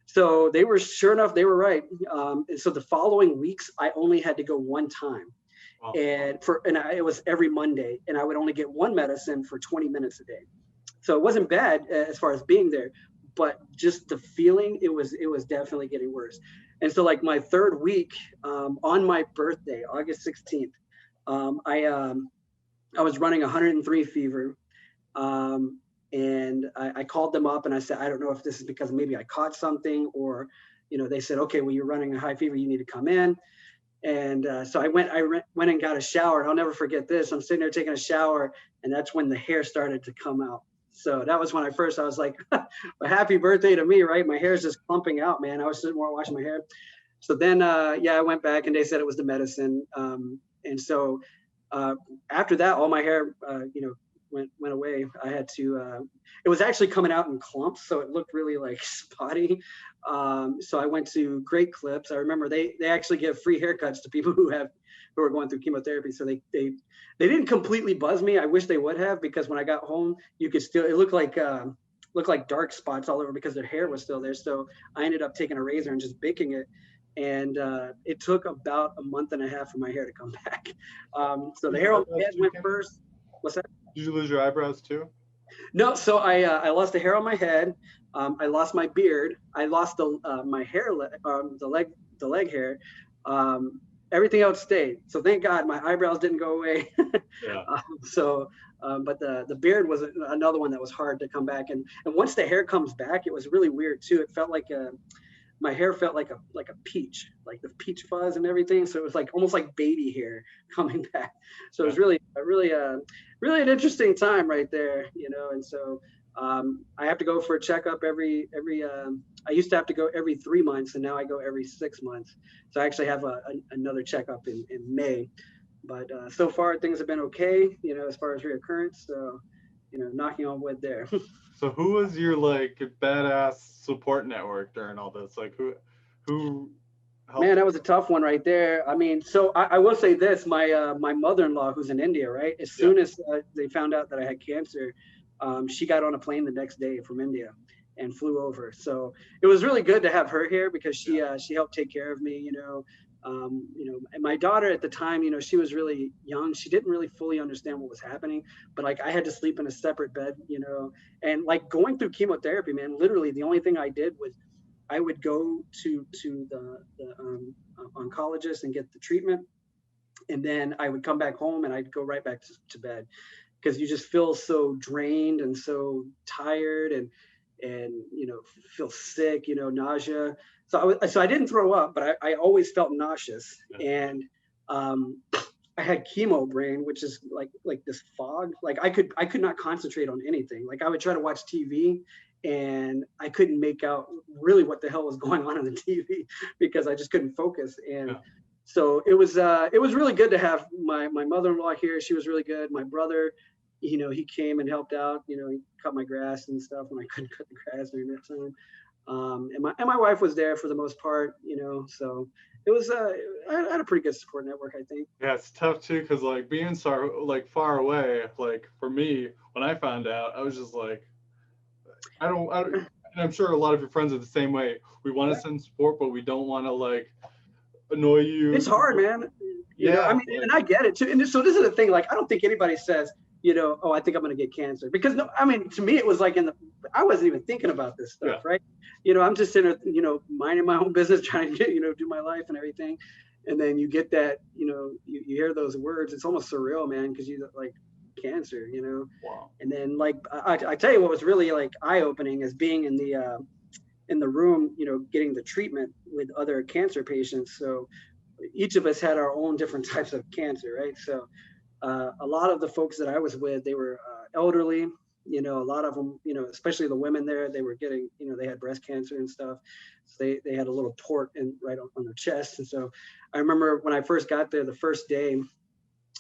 So they were, sure enough, they were right. And so the following weeks, I only had to go one time. Wow. It was every Monday, and I would only get one medicine for 20 minutes a day. So it wasn't bad as far as being there, but just the feeling, it was definitely getting worse. And so like my third week, on my birthday, August 16th, I was running 103 fever. And I called them up and I said, I don't know if this is because maybe I caught something, or, you know, they said, okay, well, you're running a high fever, you need to come in. And so I went and got a shower. And I'll never forget this. I'm sitting there taking a shower, and that's when the hair started to come out. So that was when I was like, well, happy birthday to me, right? My hair is just clumping out, man. I was sitting there washing my hair. So then, I went back and they said it was the medicine. And so after that, all my hair, went away. I had to, it was actually coming out in clumps, so it looked really like spotty. So I went to Great Clips. I remember they actually give free haircuts to people who are going through chemotherapy. So they didn't completely buzz me. I wish they would have, because when I got home, you could still, it looked like dark spots all over because their hair was still there. So I ended up taking a razor and just baking it. And it took about a month and a half for my hair to come back. So the hair on my head went first. What's that? Did you lose your eyebrows too? No, so I lost the hair on my head. I lost my beard. I lost my hair, the leg hair. Everything else stayed. So thank God my eyebrows didn't go away. Yeah. But the beard was another one that was hard to come back. And once the hair comes back, it was really weird too. It felt like my hair felt like a peach, like the peach fuzz and everything. So it was like almost like baby hair coming back. So it was really an interesting time right there, you know. And so I have to go for a checkup I used to have to go every 3 months, and now I go every 6 months. So I actually have another checkup in May. But so far things have been okay, you know, as far as reoccurrence. So, you know, knocking on wood there. So who was your like badass support network during all this? Like who helped? Man, that was a tough one right there. I mean, so I will say this, my mother-in-law, who's in India, right? As soon as they found out that I had cancer, she got on a plane the next day from India and flew over. So it was really good to have her here, because she helped take care of me, you know. And my daughter at the time, you know, she was really young. She didn't really fully understand what was happening, but like I had to sleep in a separate bed, you know, and like going through chemotherapy, man, literally the only thing I did was I would go to the oncologist and get the treatment. And then I would come back home and I'd go right back to bed, because you just feel so drained and so tired and you know, feel sick, you know, nausea. So I didn't throw up, but I always felt nauseous. And I had chemo brain, which is like this fog. Like I could not concentrate on anything. Like I would try to watch TV and I couldn't make out really what the hell was going on the TV, because I just couldn't focus. And so it was really good to have my mother-in-law here. She was really good. My brother, you know, he came and helped out. You know, he cut my grass and stuff when I couldn't cut the grass during that time. And my wife was there for the most part, you know. So it was I had a pretty good support network, I think. Yeah, it's tough too, because like being far away, like for me, when I found out, I was just like, I don't, and I'm sure a lot of your friends are the same way. We want to send support, but we don't want to like annoy you. It's hard, man. You know, I mean, and I get it too. And so this is the thing, like, I don't think anybody says, you know, oh, I think I'm going to get cancer, because no, I mean, to me, it was like I wasn't even thinking about this stuff, right? You know, I'm just sitting there, you know, minding my own business, trying to, you know, do my life and everything. And then you get that, you know, you hear those words, it's almost surreal, man, because you like cancer, you know. Wow. And then like, I tell you what was really like eye-opening is being in the room, you know, getting the treatment with other cancer patients. So each of us had our own different types of cancer, right? So a lot of the folks that I was with, they were elderly, you know, a lot of them, you know, especially the women there, they were getting, you know, they had breast cancer and stuff. So they had a little port right on their chest. And so I remember when I first got there the first day,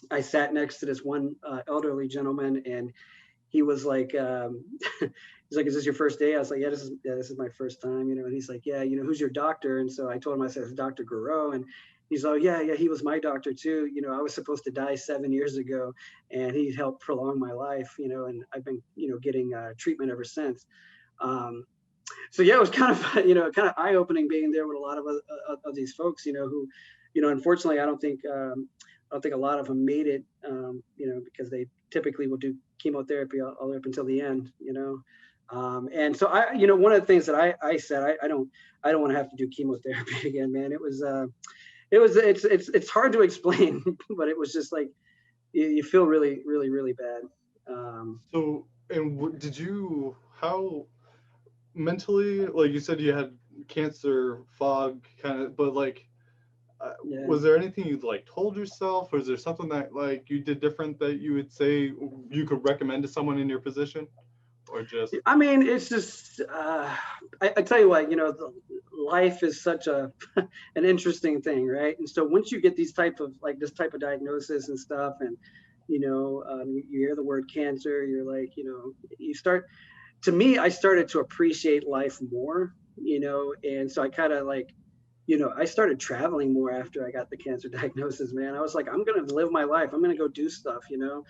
I sat next to this one elderly gentleman, and he was like, he's like, "Is this your first day?" I was like, "Yeah, this is my first time," you know. And he's like, "Yeah, you know, who's your doctor?" And so I told him, I said, "It's Dr. Guru." And he's like, "Yeah, yeah, he was my doctor too. You know, I was supposed to die 7 years ago, and he helped prolong my life, you know, and I've been, you know, getting treatment ever since." Um, so yeah, it was kind of, you know, kind of eye opening being there with a lot of these folks, you know, who, you know, unfortunately, I don't think a lot of them made it, you know, because they typically will do chemotherapy all the way up until the end, you know. And so you know, one of the things that I said, I don't want to have to do chemotherapy again, man. It's hard to explain, but it was just like, you feel really, really, really bad. So, and did you, how mentally, like you said, you had cancer fog kind of, but like, Yeah. was there anything you like told yourself, or is there something that like you did different that you would say you could recommend to someone in your position, or just? I mean, it's just, I tell you what, you know, life is such an interesting thing, right? And so once you get these type of, like this type of diagnosis and stuff, and, you know, you hear the word cancer, you're like, you know, to me, I started to appreciate life more, you know, and so I kind of like, you know, I started traveling more after I got the cancer diagnosis, man. I was like, I'm going to live my life. I'm going to go do stuff, you know,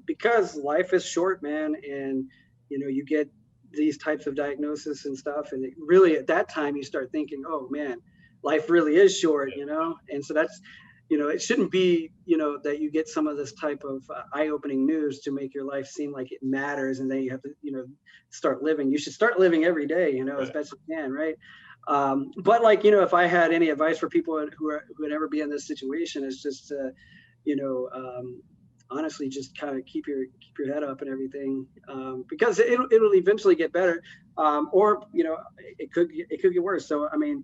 because life is short, man. And, you know, you get these types of diagnosis and stuff. And it really, at that time, you start thinking, oh, man, life really is short, you know? And so that's, you know, it shouldn't be, you know, that you get some of this type of eye-opening news to make your life seem like it matters. And then you have to, you know, start living. You should start living every day, you know, as best you can, right? But like, you know, if I had any advice for people who would ever be in this situation, is just you know, honestly, just kind of keep your head up and everything, because it'll eventually get better, or you know, it could get worse. So I mean,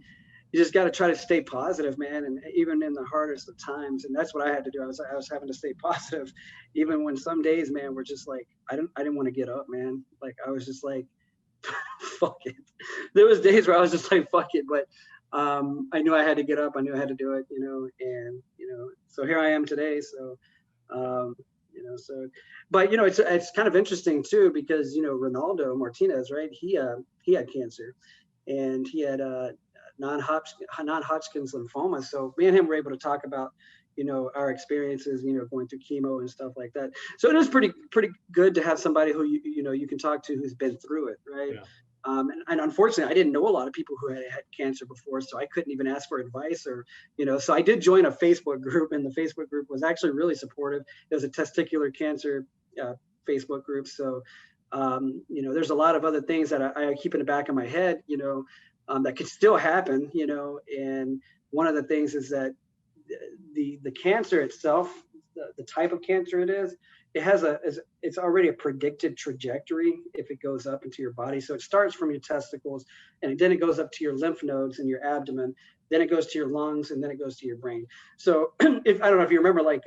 you just got to try to stay positive, man, and even in the hardest of times. And that's what I had to do. I was having to stay positive, even when some days, man, were just like I didn't want to get up, man. Like I was just like, fuck it. There was days where I was just like, fuck it. But I knew I had to get up. I knew I had to do it, you know, and, you know, so here I am today. So, you know, so, but, you know, it's kind of interesting too, because, you know, Ronaldo Martinez, right. He had cancer, and he had non-Hodgkin's lymphoma. So me and him were able to talk about, you know, our experiences, you know, going through chemo and stuff like that. So it is pretty good to have somebody who you know you can talk to who's been through it, right? Yeah. And unfortunately, I didn't know a lot of people who had cancer before, so I couldn't even ask for advice, or, you know. So I did join a Facebook group, and the Facebook group was actually really supportive. It was a testicular cancer Facebook group. So, you know, there's a lot of other things that I keep in the back of my head, you know, that could still happen, you know. And one of the things is that the cancer itself, the type of cancer it is, it's already a predicted trajectory if it goes up into your body. So it starts from your testicles, and then it goes up to your lymph nodes and your abdomen, then it goes to your lungs, and then it goes to your brain. So if I don't know if you remember, like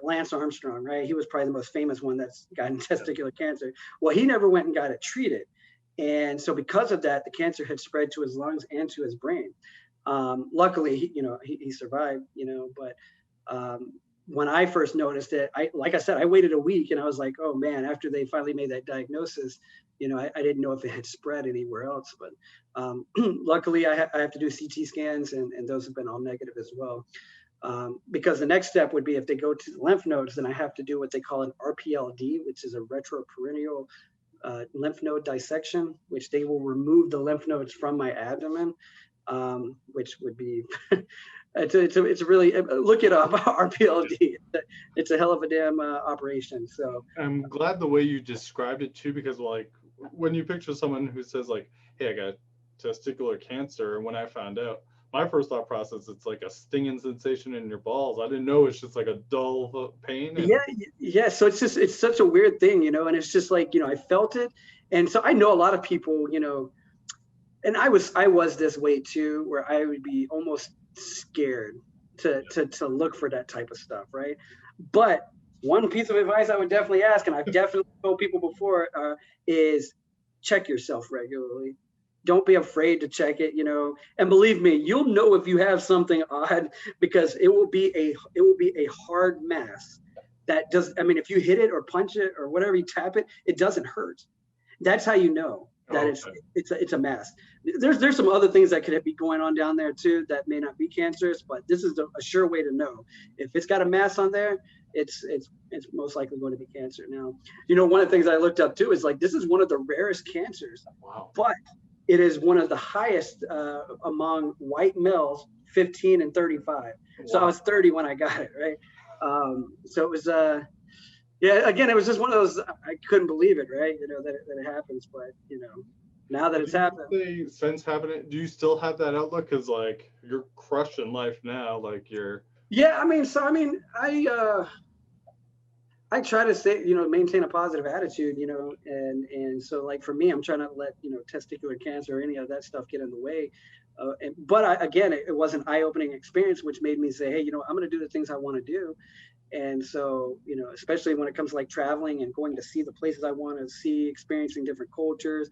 Lance Armstrong, right? He was probably the most famous one that's gotten testicular cancer. Well, he never went and got it treated. And so because of that, the cancer had spread to his lungs and to his brain. Luckily, you know, he survived, you know, but when I first noticed it, like I said, I waited a week, and I was like, oh man, after they finally made that diagnosis, you know, I didn't know if it had spread anywhere else, but luckily I have to do CT scans, and those have been all negative as well. Because the next step would be, if they go to the lymph nodes, then I have to do what they call an RPLD, which is a retroperennial lymph node dissection, which they will remove the lymph nodes from my abdomen, which would be, it's really, look it up, RPLD. It's a hell of a damn operation. So I'm glad the way you described it too, because like when you picture someone who says like, hey, I got testicular cancer, and when I found out, my first thought process, it's like a stinging sensation in your balls. I didn't know it's just like a dull pain. Yeah. So it's such a weird thing, you know, and it's just like, you know, I felt it. And so I know a lot of people, you know, and I was this way too, where I would be almost scared to look for that type of stuff, right? But one piece of advice I would definitely ask, and I've definitely told people before, is check yourself regularly. don't be afraid to check it, and believe me, you'll know if you have something odd, because it will be a hard mass that does, I mean, if you hit it or punch it or whatever, you tap it, it doesn't hurt. That's how you know that it's a mass. There's some other things that could be going on down there too that may not be cancerous, but this is a sure way to know. If it's got a mass on there, it's most likely going to be cancer. Now, one of the things I looked up too is like, this is one of the rarest cancers. Wow. But it is one of the highest among white males, 15 and 35. Wow. So I was 30 when I got it, right? So it was, yeah, again, it was just one of those, I couldn't believe it, right? That it happens, but, now that it's happened. Since having it, do you still have that outlook? Because, like, you're crushing life now, like you're. Yeah, I try to say, maintain a positive attitude, and so like for me, I'm trying not to let, testicular cancer or any of that stuff get in the way. But again, it was an eye-opening experience, which made me say, hey, I'm going to do the things I want to do. And so, especially when it comes to like traveling and going to see the places I want to see, experiencing different cultures,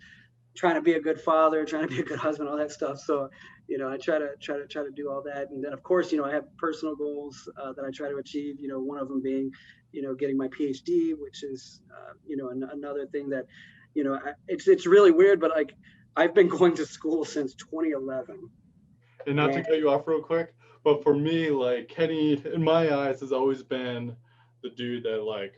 trying to be a good father, trying to be a good husband, all that stuff. So, I try to do all that. And then of course, I have personal goals that I try to achieve, one of them being, getting my PhD, which is, another thing that, it's really weird, but like I've been going to school since 2011. And not to cut you off real quick, but for me, like Kenny, in my eyes, has always been the dude that like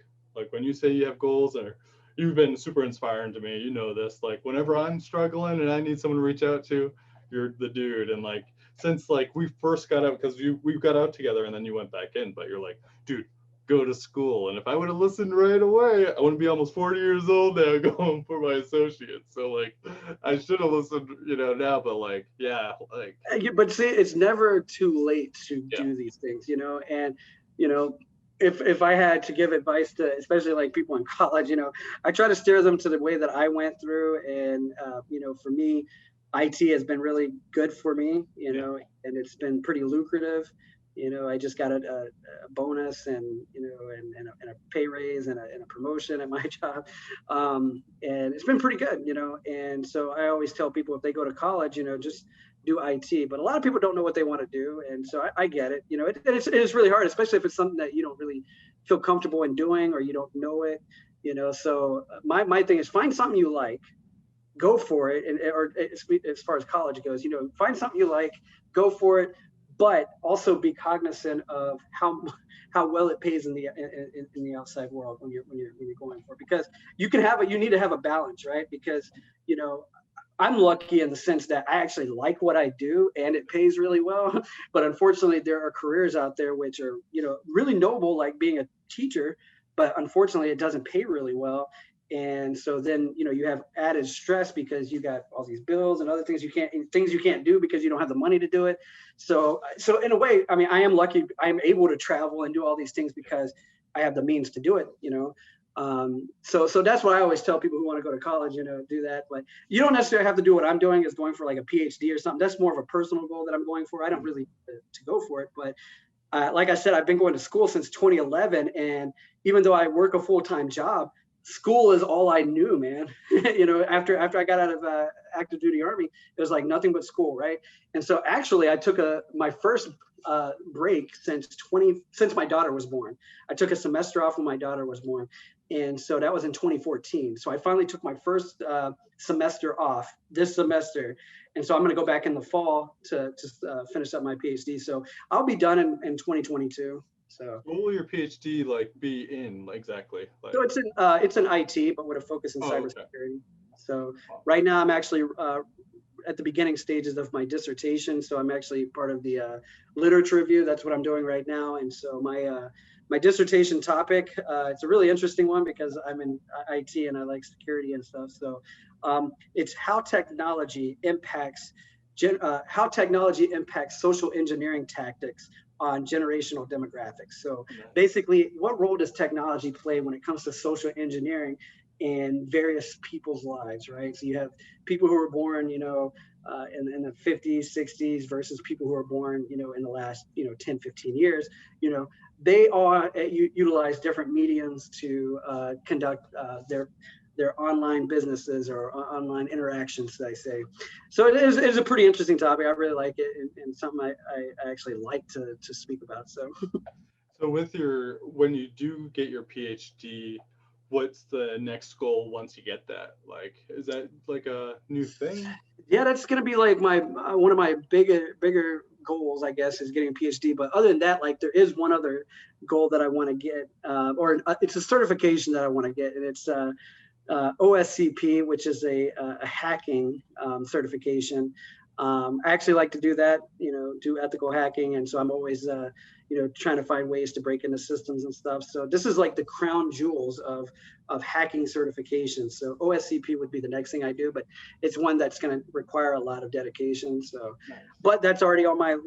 when you say you have goals, or you've been super inspiring to me, this, like whenever I'm struggling and I need someone to reach out to, you're the dude. And like, since like we first got out, because we got out together and then you went back in, but you're like, dude, go to school. And if I would have listened right away, I wouldn't be almost 40 years old now going for my associates. So like, I should have listened, now, but like, yeah, like. But see, it's never too late to do these things, and, if I had to give advice to, especially like people in college, I try to steer them to the way that I went through. And, for me, IT has been really good for me, and it's been pretty lucrative. I just got a bonus and, and a pay raise and a promotion at my job. And it's been pretty good, and so I always tell people if they go to college, just do IT, but a lot of people don't know what they want to do. And so I get it, it's really hard, especially if it's something that you don't really feel comfortable in doing, or you don't know it, so my thing is find something you like, go for it. And, or as far as college goes, find something you like, go for it, but also be cognizant of how well it pays in the outside world when you're going for it, because you need to have a balance, right? Because, I'm lucky in the sense that I actually like what I do and it pays really well. But unfortunately, there are careers out there which are, really noble, like being a teacher, but unfortunately it doesn't pay really well. And so then, you have added stress because you got all these bills and other things you can't do because you don't have the money to do it. So in a way, I mean, I am lucky. I'm able to travel and do all these things because I have the means to do it, So that's what I always tell people who want to go to college, do that. But you don't necessarily have to do what I'm doing, is going for like a PhD or something. That's more of a personal goal that I'm going for. I don't really to go for it. But like I said, I've been going to school since 2011. And even though I work a full-time job, school is all I knew, man. After I got out of active duty Army, it was like nothing but school, right? And so actually I took my first break since my daughter was born. I took a semester off when my daughter was born. And so that was in 2014. So I finally took my first semester off this semester. And so I'm going to go back in the fall to finish up my PhD. So I'll be done in 2022. So what will your PhD be in exactly? So it's in IT, but with a focus in cybersecurity. Okay. So right now I'm actually at the beginning stages of my dissertation. So I'm actually part of the literature review. That's what I'm doing right now. And so my dissertation topic, it's a really interesting one because I'm in IT and I like security and stuff. So it's how technology impacts social engineering tactics on generational demographics. So basically, what role does technology play when it comes to social engineering in various people's lives, right? So you have people who were born, in the 50s, 60s versus people who are born, in the last, 10, 15 years, they all utilize different mediums to conduct their their online businesses or online interactions, I say. So it is a pretty interesting topic. I really like it, and something I actually like to speak about. So. So with when you do get your PhD, what's the next goal once you get that? Like, is that like a new thing? Yeah, that's gonna be like my one of my bigger goals, I guess, is getting a PhD. But other than that, like there is one other goal that I want to get, or it's a certification that I want to get, and it's OSCP, which is a hacking certification. I actually like to do that, do ethical hacking, and so I'm always trying to find ways to break into systems and stuff. So this is like the crown jewels of hacking certifications. So OSCP would be the next thing I do, but it's one that's going to require a lot of dedication. So, but that's already on my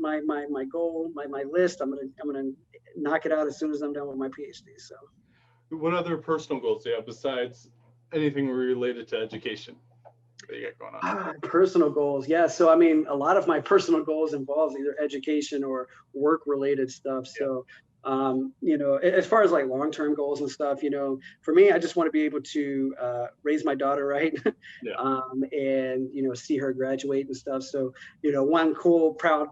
goal, my list. I'm gonna knock it out as soon as I'm done with my PhD. So, what other personal goals do you have besides anything related to education that you got going on? Personal goals, yeah. So I mean, a lot of my personal goals involves either education or work related stuff. So as far as like long-term goals and stuff, for me, I just want to be able to raise my daughter right. And see her graduate and stuff. So one cool proud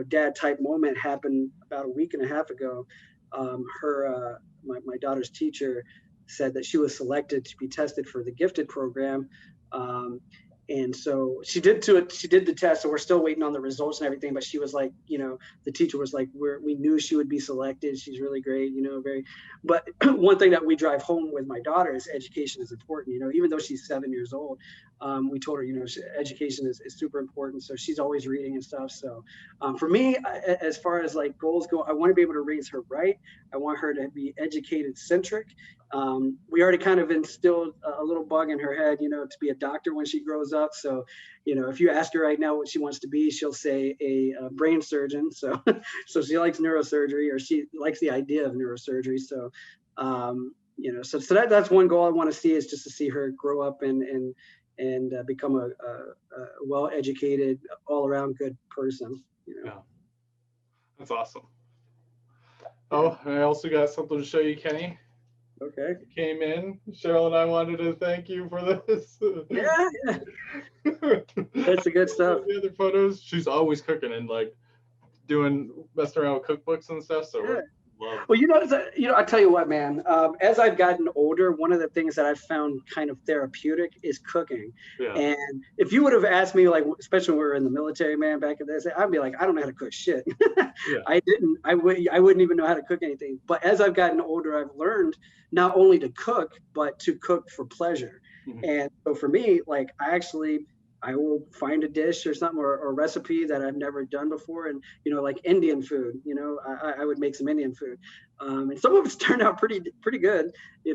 dad type moment happened about a week and a half ago. My daughter's teacher said that she was selected to be tested for the gifted program. And so she did the test, so we're still waiting on the results and everything, but she was like, the teacher was like, we knew she would be selected. She's really great, but one thing that we drive home with my daughter is education is important, even though she's 7 years old. We told her, education is super important. So she's always reading and stuff. So for me, as far as like goals go, I want to be able to raise her right. I want her to be educated centric. We already kind of instilled a little bug in her head, to be a doctor when she grows up. So, if you ask her right now what she wants to be, she'll say a brain surgeon. So, so she likes neurosurgery, or she likes the idea of neurosurgery. So, so that's one goal I want to see, is just to see her grow up and become a well-educated, all-around good person. Yeah, that's awesome. Oh, and I also got something to show you, Kenny. Okay. Came in. Cheryl and I wanted to thank you for this. Yeah. That's the good stuff. The other photos, she's always cooking and like messing around with cookbooks and stuff. So yeah. Love. Well, I tell you what, man, as I've gotten older, one of the things that I've found kind of therapeutic is cooking. Yeah. And if you would have asked me, like, especially when we were in the military, man, back in the day, I'd be like, I don't know how to cook shit. Yeah. I wouldn't even know how to cook anything. But as I've gotten older, I've learned not only to cook, but to cook for pleasure. Mm-hmm. And so for me, like, I will find a dish or something or a recipe that I've never done before. And, like Indian food, I would make some Indian food. And some of it's turned out pretty good.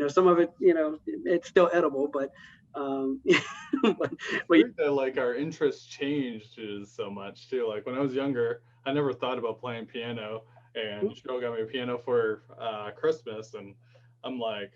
Some of it, it's still edible, but that, like, our interests changed so much too. Like when I was younger, I never thought about playing piano, and Cheryl got me a piano for Christmas. And I'm like,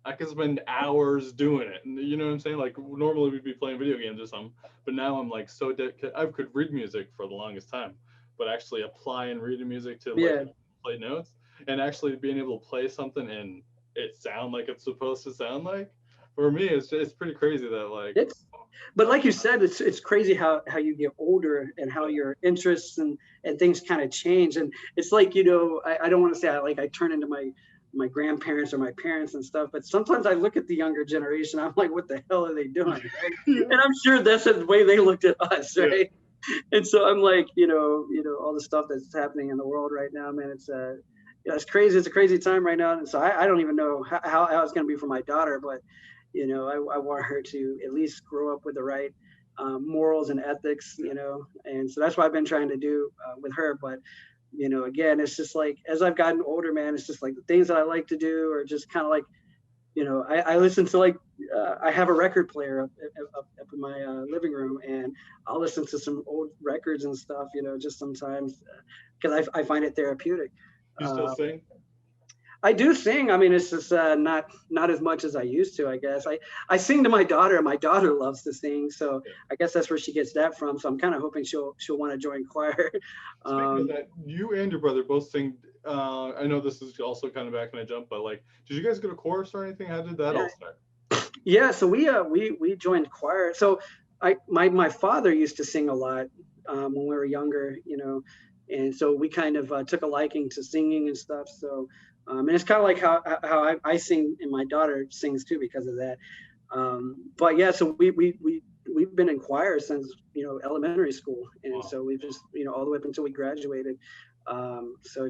I could spend hours doing it. And you know what I'm saying? Like normally we'd be playing video games or something, but now I'm like so I could read music for the longest time, but actually applying reading music to play notes and actually being able to play something and it sound like it's supposed to sound like, for me, it's pretty crazy that like. But like you said, it's crazy how you get older and how your interests and things kind of change. And it's like, I don't want to say I turn into my grandparents or my parents and stuff, but sometimes I look at the younger generation, I'm like, what the hell are they doing? Right? And I'm sure that's the way they looked at us, right? Yeah. And so I'm like, all the stuff that's happening in the world right now, man, it's crazy. It's a crazy time right now. And so I don't even know how it's going to be for my daughter, but I want her to at least grow up with the right morals and ethics, and so that's what I've been trying to do with her. But again, it's just like, as I've gotten older, man, it's just like the things that I like to do are just kind of like, I listen to, like, I have a record player up in my living room, and I'll listen to some old records and stuff, just sometimes, because I find it therapeutic. You still sing? I do sing. I mean, it's just not as much as I used to, I guess. I sing to my daughter, and my daughter loves to sing, so I guess that's where she gets that from. So I'm kind of hoping she'll want to join choir. Speaking of that, you and your brother both sing. I know this is also kind of back in a jump, but like, did you guys go to chorus or anything? How did that all start? Yeah, so we joined choir. So my father used to sing a lot when we were younger, you know, and so we kind of took a liking to singing and stuff. So and it's kind of like how I sing and my daughter sings too because of that. But yeah, so we've been in choir since, you know, elementary school, and Wow. so we just, you know, all the way up until we graduated. So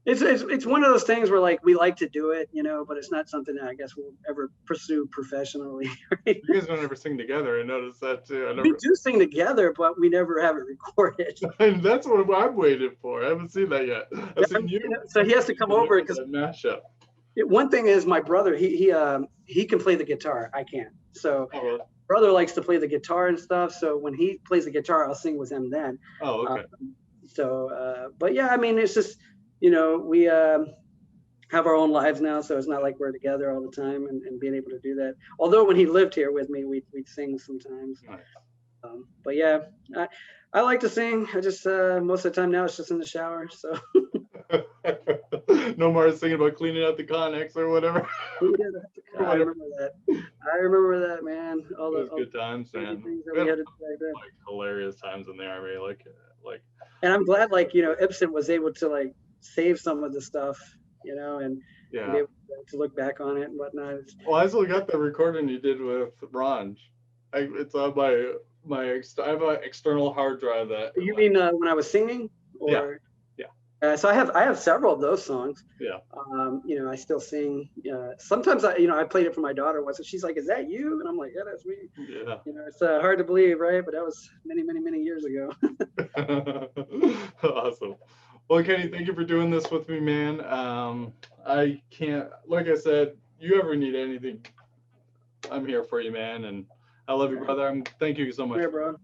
it's one of those things where like we like to do it, you know, but it's not something that I guess we'll ever pursue professionally. Right? You guys don't ever sing together. I noticed that too. I We never. do sing together, but we never have it recorded. And that's what I'm waiting for. I haven't seen that yet. I've seen you. So he has to come over because that mashup. one thing is my brother, he can play the guitar. I can't. So Oh, really? brother likes to play the guitar and stuff. So when he plays the guitar, I'll sing with him then. Oh, okay. But yeah, I mean, it's just, you know, we have our own lives now, so it's not like we're together all the time and being able to do that. Although when he lived here with me, we'd sing sometimes. Nice. But yeah, I like to sing. I just most of the time now it's just in the shower. So No more singing about cleaning out the Connex or whatever. I remember that. I remember that, man. All Those the good times, man. things that we had to do back then. Like hilarious times in the army, like. And I'm glad, like, you know, Ibsen was able to like save some of the stuff, you know, and Yeah. be able to look back on it and whatnot. Well, I still got the recording you did with Ranj. It's on I have an external hard drive that. You mean when I was singing? Or yeah. So I have several of those songs. Yeah. You know, I still sing. Sometimes I played it for my daughter once, and she's like, "Is that you?" And I'm like, "Yeah, that's me." Yeah. You know, it's hard to believe, right? But that was many, many, many years ago. Awesome. Well, Kenny, thank you for doing this with me, man. I can't, like I said, you ever need anything, I'm here for you, man. And I love you, brother. Thank you so much. Yeah, bro.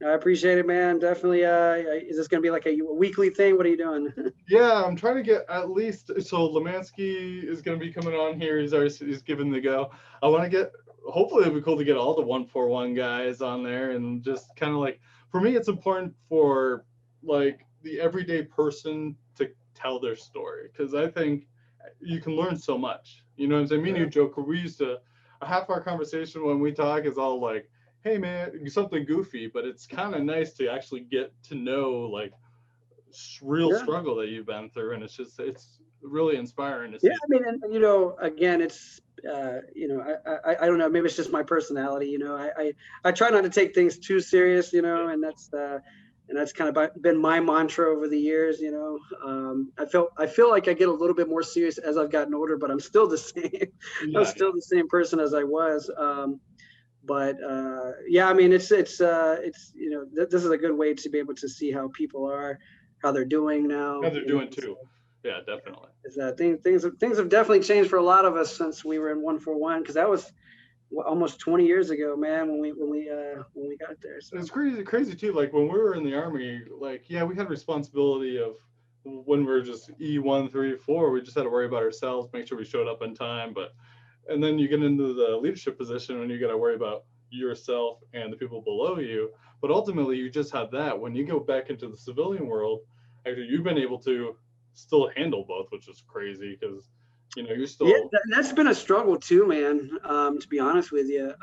I appreciate it, man. Definitely. Is this going to be like a weekly thing? What are you doing? Yeah, I'm trying to get at least, so Lemansky is going to be coming on here. He's given the go. I want to get, hopefully it'd be cool to get all the 141 guys on there and just kind of like, for me, it's important for like the everyday person to tell their story. Cause I think you can learn so much, you know what I'm saying? Me and you, Joker, we used to, a half our conversation when we talk is all like, hey man, something goofy, but it's kind of nice to actually get to know like real struggle that you've been through, and it's really inspiring to see. Yeah, I mean, and you know, again, it's you know, I don't know, maybe it's just my personality, you know. I try not to take things too serious, you know, and that's kind of been my mantra over the years, you know. I feel like I get a little bit more serious as I've gotten older, but I'm still the same. I'm still the same person as I was. But yeah, I mean, it's you know, this is a good way to be able to see how people are, how they're doing now. How they're doing too. Yeah, definitely. Is that things have definitely changed for a lot of us since we were in 141, because that was almost 20 years ago, man, when we got there. So. It's crazy too. Like when we were in the army, like yeah, we had responsibility of when we were just E1, 3, 4. We just had to worry about ourselves, make sure we showed up on time, and then you get into the leadership position and you got to worry about yourself and the people below you. But ultimately, you just had that. When you go back into the civilian world, actually, you've been able to still handle both, which is crazy because, you know, you're still. Yeah, that's been a struggle too, man. To be honest with you,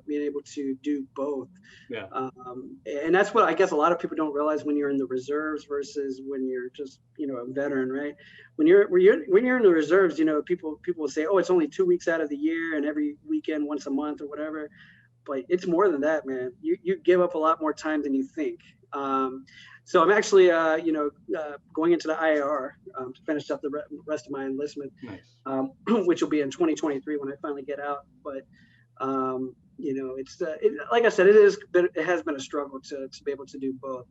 being able to do both. Yeah. And that's what I guess a lot of people don't realize when you're in the reserves versus when you're just, you know, a veteran, right? When you're in the reserves, you know, people will say, oh, it's only 2 weeks out of the year and every weekend once a month or whatever. But it's more than that, man. You give up a lot more time than you think. So I'm actually, you know, going into the IAR to finish up the rest of my enlistment, nice. Which will be in 2023 when I finally get out. But you know, it's like I said, it has been a struggle to be able to do both.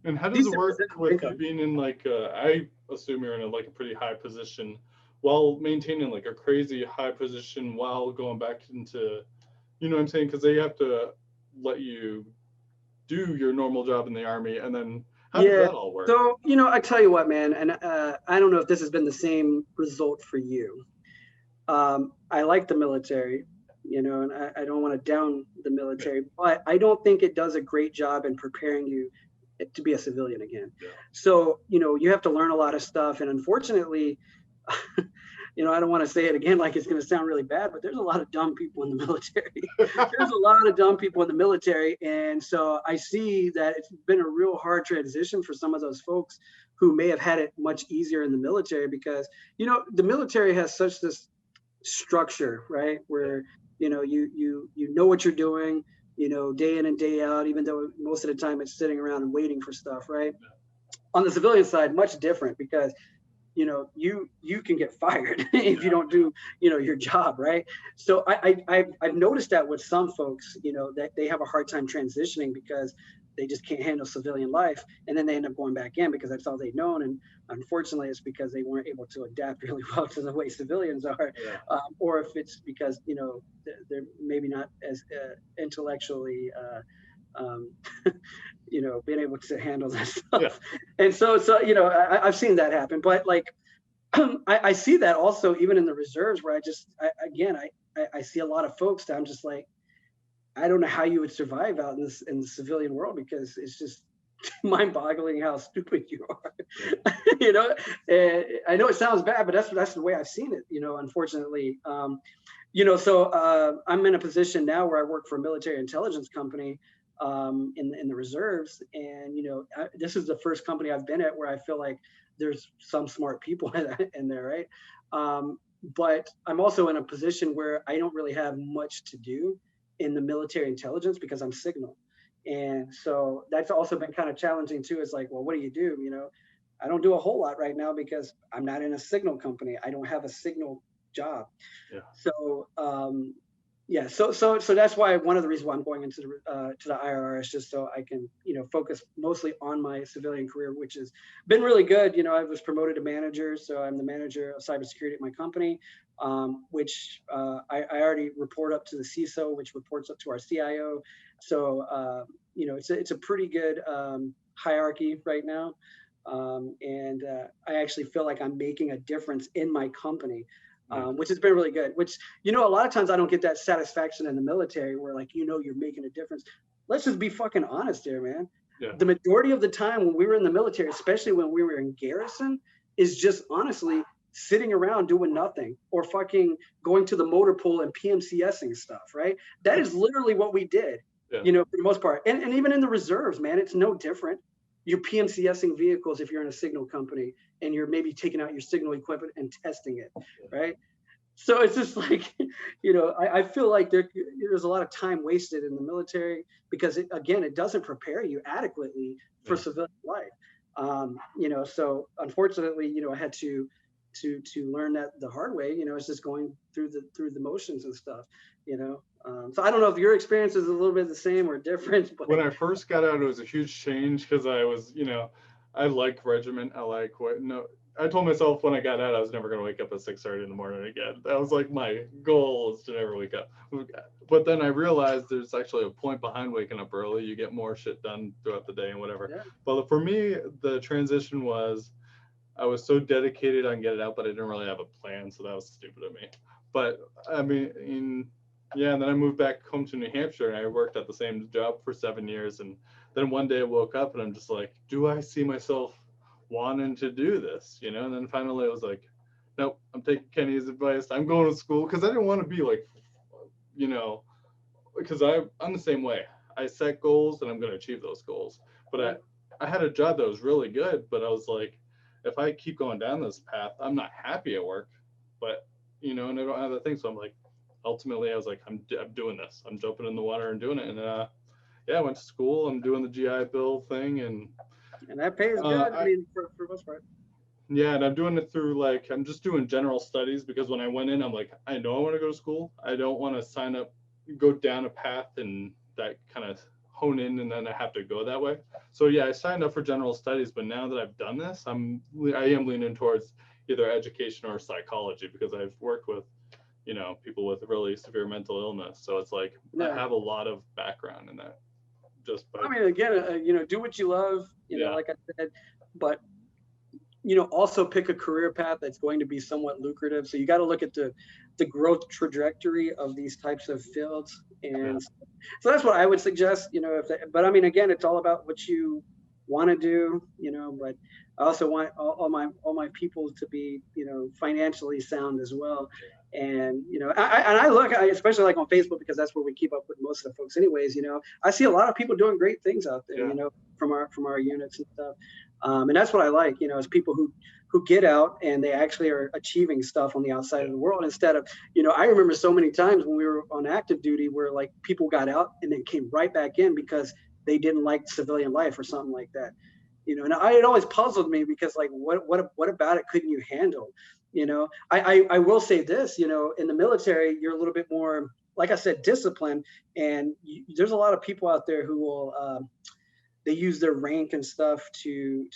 And how does it work with you being in like I assume you're in a pretty high position while maintaining like a crazy high position while going back into, you know what I'm saying? Because they have to let you do your normal job in the army, and then how does that all work? So, you know, I tell you what, man, and I don't know if this has been the same result for you. I like the military, you know, and I don't want to down the military, but I don't think it does a great job in preparing you to be a civilian again. Yeah. So, you know, you have to learn a lot of stuff, and unfortunately, I don't want to say it again like it's going to sound really bad, but there's a lot of dumb people in the military. There's a lot of dumb people in the military. And so I see that it's been a real hard transition for some of those folks who may have had it much easier in the military, because, the military has such this structure, right? Where, you know what you're doing, day in and day out, even though most of the time it's sitting around and waiting for stuff, right? On the civilian side, much different, because you can get fired if you don't do your job, right? So I've noticed that with some folks, that they have a hard time transitioning because they just can't handle civilian life, and then they end up going back in because that's all they've known. And unfortunately, it's because they weren't able to adapt really well to the way civilians are, or if it's because they're maybe not as intellectually being able to handle that stuff. And so I've seen that happen. But like I see that also even in the reserves, where I see a lot of folks that I'm just like, I don't know how you would survive out in the civilian world, because it's just mind-boggling how stupid you are. And I know it sounds bad, but that's the way I've seen it, unfortunately. So I'm in a position now where I work for a military intelligence company in the reserves, and this is the first company I've been at where I feel like there's some smart people in there, right? But I'm also in a position where I don't really have much to do in the military intelligence because I'm signal. And so that's also been kind of challenging too. It's like, well, what do you do? I don't do a whole lot right now because I'm not in a signal company. I don't have a signal job. So so that's why one of the reasons why I'm going into to the IRR is just so I can focus mostly on my civilian career, which has been really good. I was promoted to manager, so I'm the manager of cybersecurity at my company, which I already report up to the CISO, which reports up to our CIO. So it's a pretty good hierarchy right now, and I actually feel like I'm making a difference in my company. Which has been really good, which, a lot of times I don't get that satisfaction in the military where you're making a difference. Let's just be fucking honest here, man. The majority of the time when we were in the military, especially when we were in garrison, is just honestly sitting around doing nothing or fucking going to the motor pool and PMCSing stuff, right? That is literally what we did, for the most part. And even in the reserves, man, it's no different. You're PMCSing vehicles if you're in a signal company, and you're maybe taking out your signal equipment and testing it, right? So it's just like, I feel like there's a lot of time wasted in the military because it doesn't prepare you adequately for civilian life. So unfortunately, I had to learn that the hard way. It's just going through the motions and stuff. So I don't know if your experience is a little bit the same or different. But when I first got out, it was a huge change because I was, I like regiment. I told myself when I got out, I was never going to wake up at 6:30 in the morning again. That was like my goal, is to never wake up. But then I realized there's actually a point behind waking up early. You get more shit done throughout the day and whatever. Yeah. But for me, the transition was, I was so dedicated on getting out, but I didn't really have a plan. So that was stupid of me. But I mean, and then I moved back home to New Hampshire, and I worked at the same job for 7 years. And then one day I woke up and I'm just like, do I see myself wanting to do this? And then finally I was like, nope, I'm taking Kenny's advice. I'm going to school, because I didn't want to be like, because I'm the same way. I set goals and I'm going to achieve those goals. But I had a job that was really good, but I was like, if I keep going down this path, I'm not happy at work, but, and I don't have that thing. So I'm like, ultimately I was like, I'm doing this. I'm jumping in the water and doing it. And I went to school. I'm doing the GI Bill thing, and that pays good. I mean, for most part. Yeah, and I'm doing it through I'm just doing general studies, because when I went in, I'm like, I know I want to go to school. I don't want to sign up, go down a path and that kind of hone in, and then I have to go that way. So yeah, I signed up for general studies, but now that I've done this, I am leaning towards either education or psychology, because I've worked with, people with really severe mental illness. So it's like, I have a lot of background in that. I mean, again, do what you love, like I said, but, also pick a career path that's going to be somewhat lucrative. So you got to look at the growth trajectory of these types of fields. And so that's what I would suggest, but I mean, again, it's all about what you want to do, but I also want all my people to be, you know, financially sound as well. And, you know, I look, especially like on Facebook, because that's where we keep up with most of the folks anyways, you know, I see a lot of people doing great things out there, you know, from our units and stuff. And that's what I like, you know, is people who get out and they actually are achieving stuff on the outside of the world, instead of, you know, I remember so many times when we were on active duty where like people got out and then came right back in because they didn't like civilian life or something like that. You know, and it always puzzled me because like, what about it couldn't you handle? You know, I will say this, you know, in the military, you're a little bit more, like I said, disciplined, and there's a lot of people out there who will, they use their rank and stuff to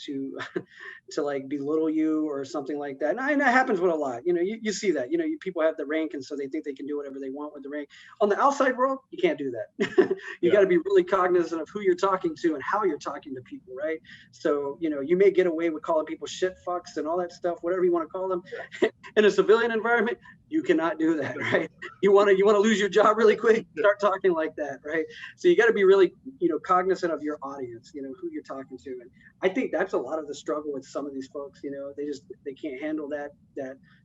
to like belittle you or something like that. And that happens with a lot. You know, you see that. You know, people have the rank, and so they think they can do whatever they want with the rank. On the outside world, you can't do that. You got to be really cognizant of who you're talking to and how you're talking to people, right? So, you know, you may get away with calling people shit fucks and all that stuff, whatever you want to call them. In a civilian environment, you cannot do that, right? You want to lose your job really quick, start talking like that, right? So you got to be really, you know, cognizant of your audience, you know, who you're talking to. And I think that's a lot of the struggle with some of these folks. You know, they can't handle that,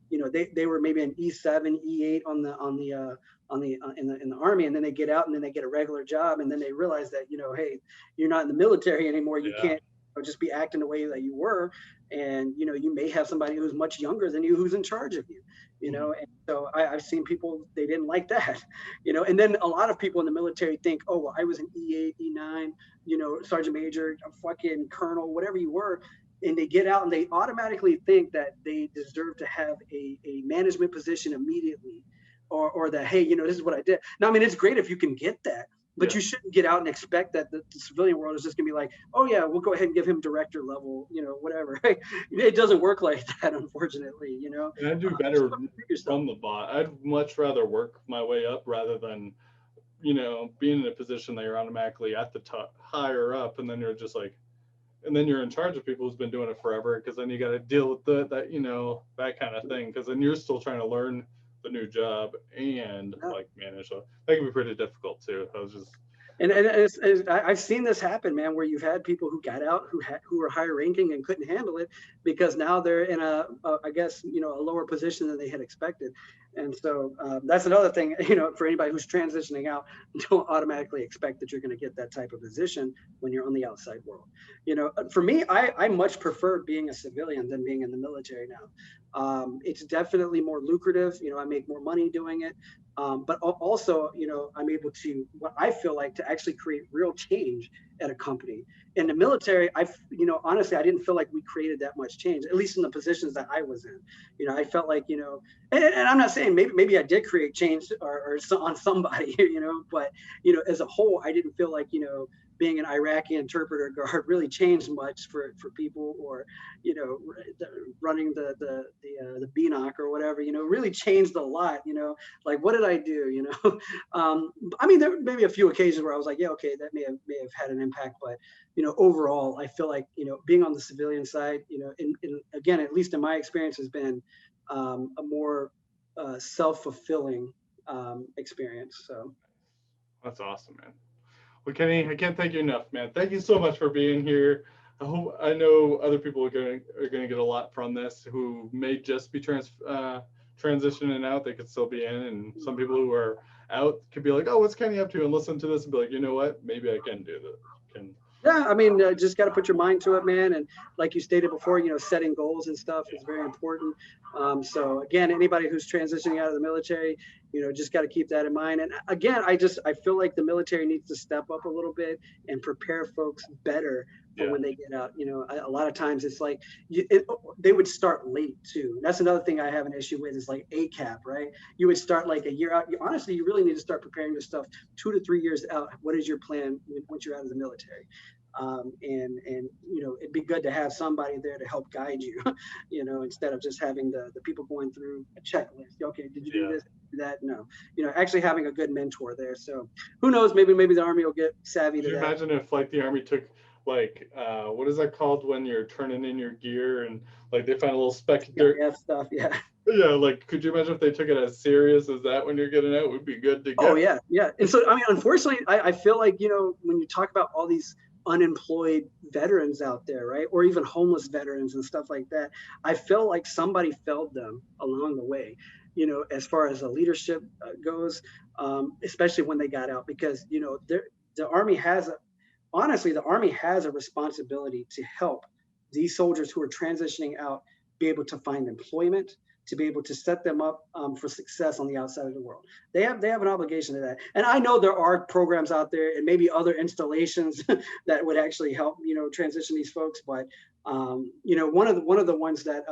you know, they were maybe an E7, E8 in the Army, and then they get out and then they get a regular job, and then they realize that, you know, hey, you're not in the military anymore. You can't just be acting the way that you were. And, you know, you may have somebody who's much younger than you who's in charge of you, you know. And so I've seen people, they didn't like that, you know. And then a lot of people in the military think, oh, well, I was an E8, E9, you know, sergeant major, a fucking colonel, whatever you were. And they get out and they automatically think that they deserve to have a management position immediately, or that, hey, you know, this is what I did. Now, I mean, it's great if you can get that, but you shouldn't get out and expect that the civilian world is just gonna be like, oh yeah, we'll go ahead and give him director level, you know, whatever. It doesn't work like that, unfortunately, you know. And I do better from the bot. I'd much rather work my way up rather than, you know, being in a position that you're automatically at the top, higher up, and then you're just like, and then you're in charge of people who's been doing it forever, because then you got to deal with that, you know, that kind of thing, because then you're still trying to learn the new job and like manage. So that can be pretty difficult too. I was just, and I've seen this happen, man, where you've had people who got out who were higher ranking and couldn't handle it because now they're in I guess, you know, a lower position than they had expected. And so that's another thing, you know, for anybody who's transitioning out, don't automatically expect that you're going to get that type of position when you're on the outside world. You know, for me, I much prefer being a civilian than being in the military now. It's definitely more lucrative. You know, I make more money doing it. But also, you know, I'm able to, what I feel like, to actually create real change at a company. In the military, you know, honestly, I didn't feel like we created that much change, at least in the positions that I was in. You know, I felt like, you know, and I'm not saying maybe I did create change or on somebody, you know, but, you know, as a whole, I didn't feel like, you know, being an Iraqi interpreter guard really changed much for people, or, you know, running the BNOC or whatever, you know, really changed a lot, you know, like, what did I do, you know? I mean, there may be a few occasions where I was like, yeah, okay, that may have had an impact, but, you know, overall, I feel like, you know, being on the civilian side, you know, in again, at least in my experience, has been a more self-fulfilling experience. So that's awesome, man. Well, Kenny, I can't thank you enough, man. Thank you so much for being here. I know other people are going to get a lot from this who may just be transitioning out. They could still be in, and some people who are out could be like, oh, what's Kenny up to? And listen to this and be like, you know what? Maybe I can do this. Yeah, I mean, just got to put your mind to it, man. And like you stated before, you know, setting goals and stuff is very important. So again, anybody who's transitioning out of the military, you know, just got to keep that in mind. And again, I feel like the military needs to step up a little bit and prepare folks better for when they get out. You know, a lot of times it's like they would start late too. That's another thing I have an issue with, is like ACAP, right? You would start like a year out. Honestly, you really need to start preparing your stuff 2 to 3 years out. What is your plan once you're out of the military? And you know, it'd be good to have somebody there to help guide you, you know, instead of just having the people going through a checklist. Okay, did you do this, do that? No, you know, actually having a good mentor there. So who knows, maybe the Army will get savvy to that. Imagine if like the Army took like what is that called when you're turning in your gear and like they find a little speck of dirt? Stuff, yeah. Yeah, like, could you imagine if they took it as serious as that when you're getting out? Would be good to get. Oh yeah. And so, I mean, unfortunately, I feel like, you know, when you talk about all these unemployed veterans out there, right? Or even homeless veterans and stuff like that. I felt like somebody failed them along the way, you know, as far as the leadership goes, especially when they got out, because, you know, the Army has, honestly, the Army has a responsibility to help these soldiers who are transitioning out be able to find employment, to be able to set them up for success on the outside of the world. They have an obligation to that. And I know there are programs out there and maybe other installations that would actually help, you know, transition these folks. But you know, one of the ones that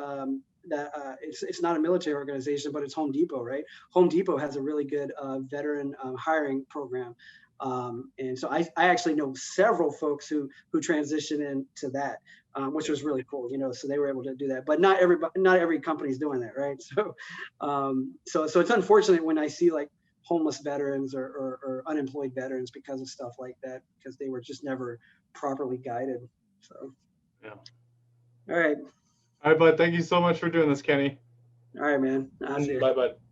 it's not a military organization, but it's Home Depot, right? Home Depot has a really good veteran hiring program. And so I actually know several folks who transition into that, which was really cool, you know, so they were able to do that, but not every company's doing that, right? So, so it's unfortunate when I see like homeless veterans or unemployed veterans because of stuff like that, because they were just never properly guided. So, Yeah. All right. All right, bud. Thank you so much for doing this, Kenny. All right, man. I'll see you. Bye, bud.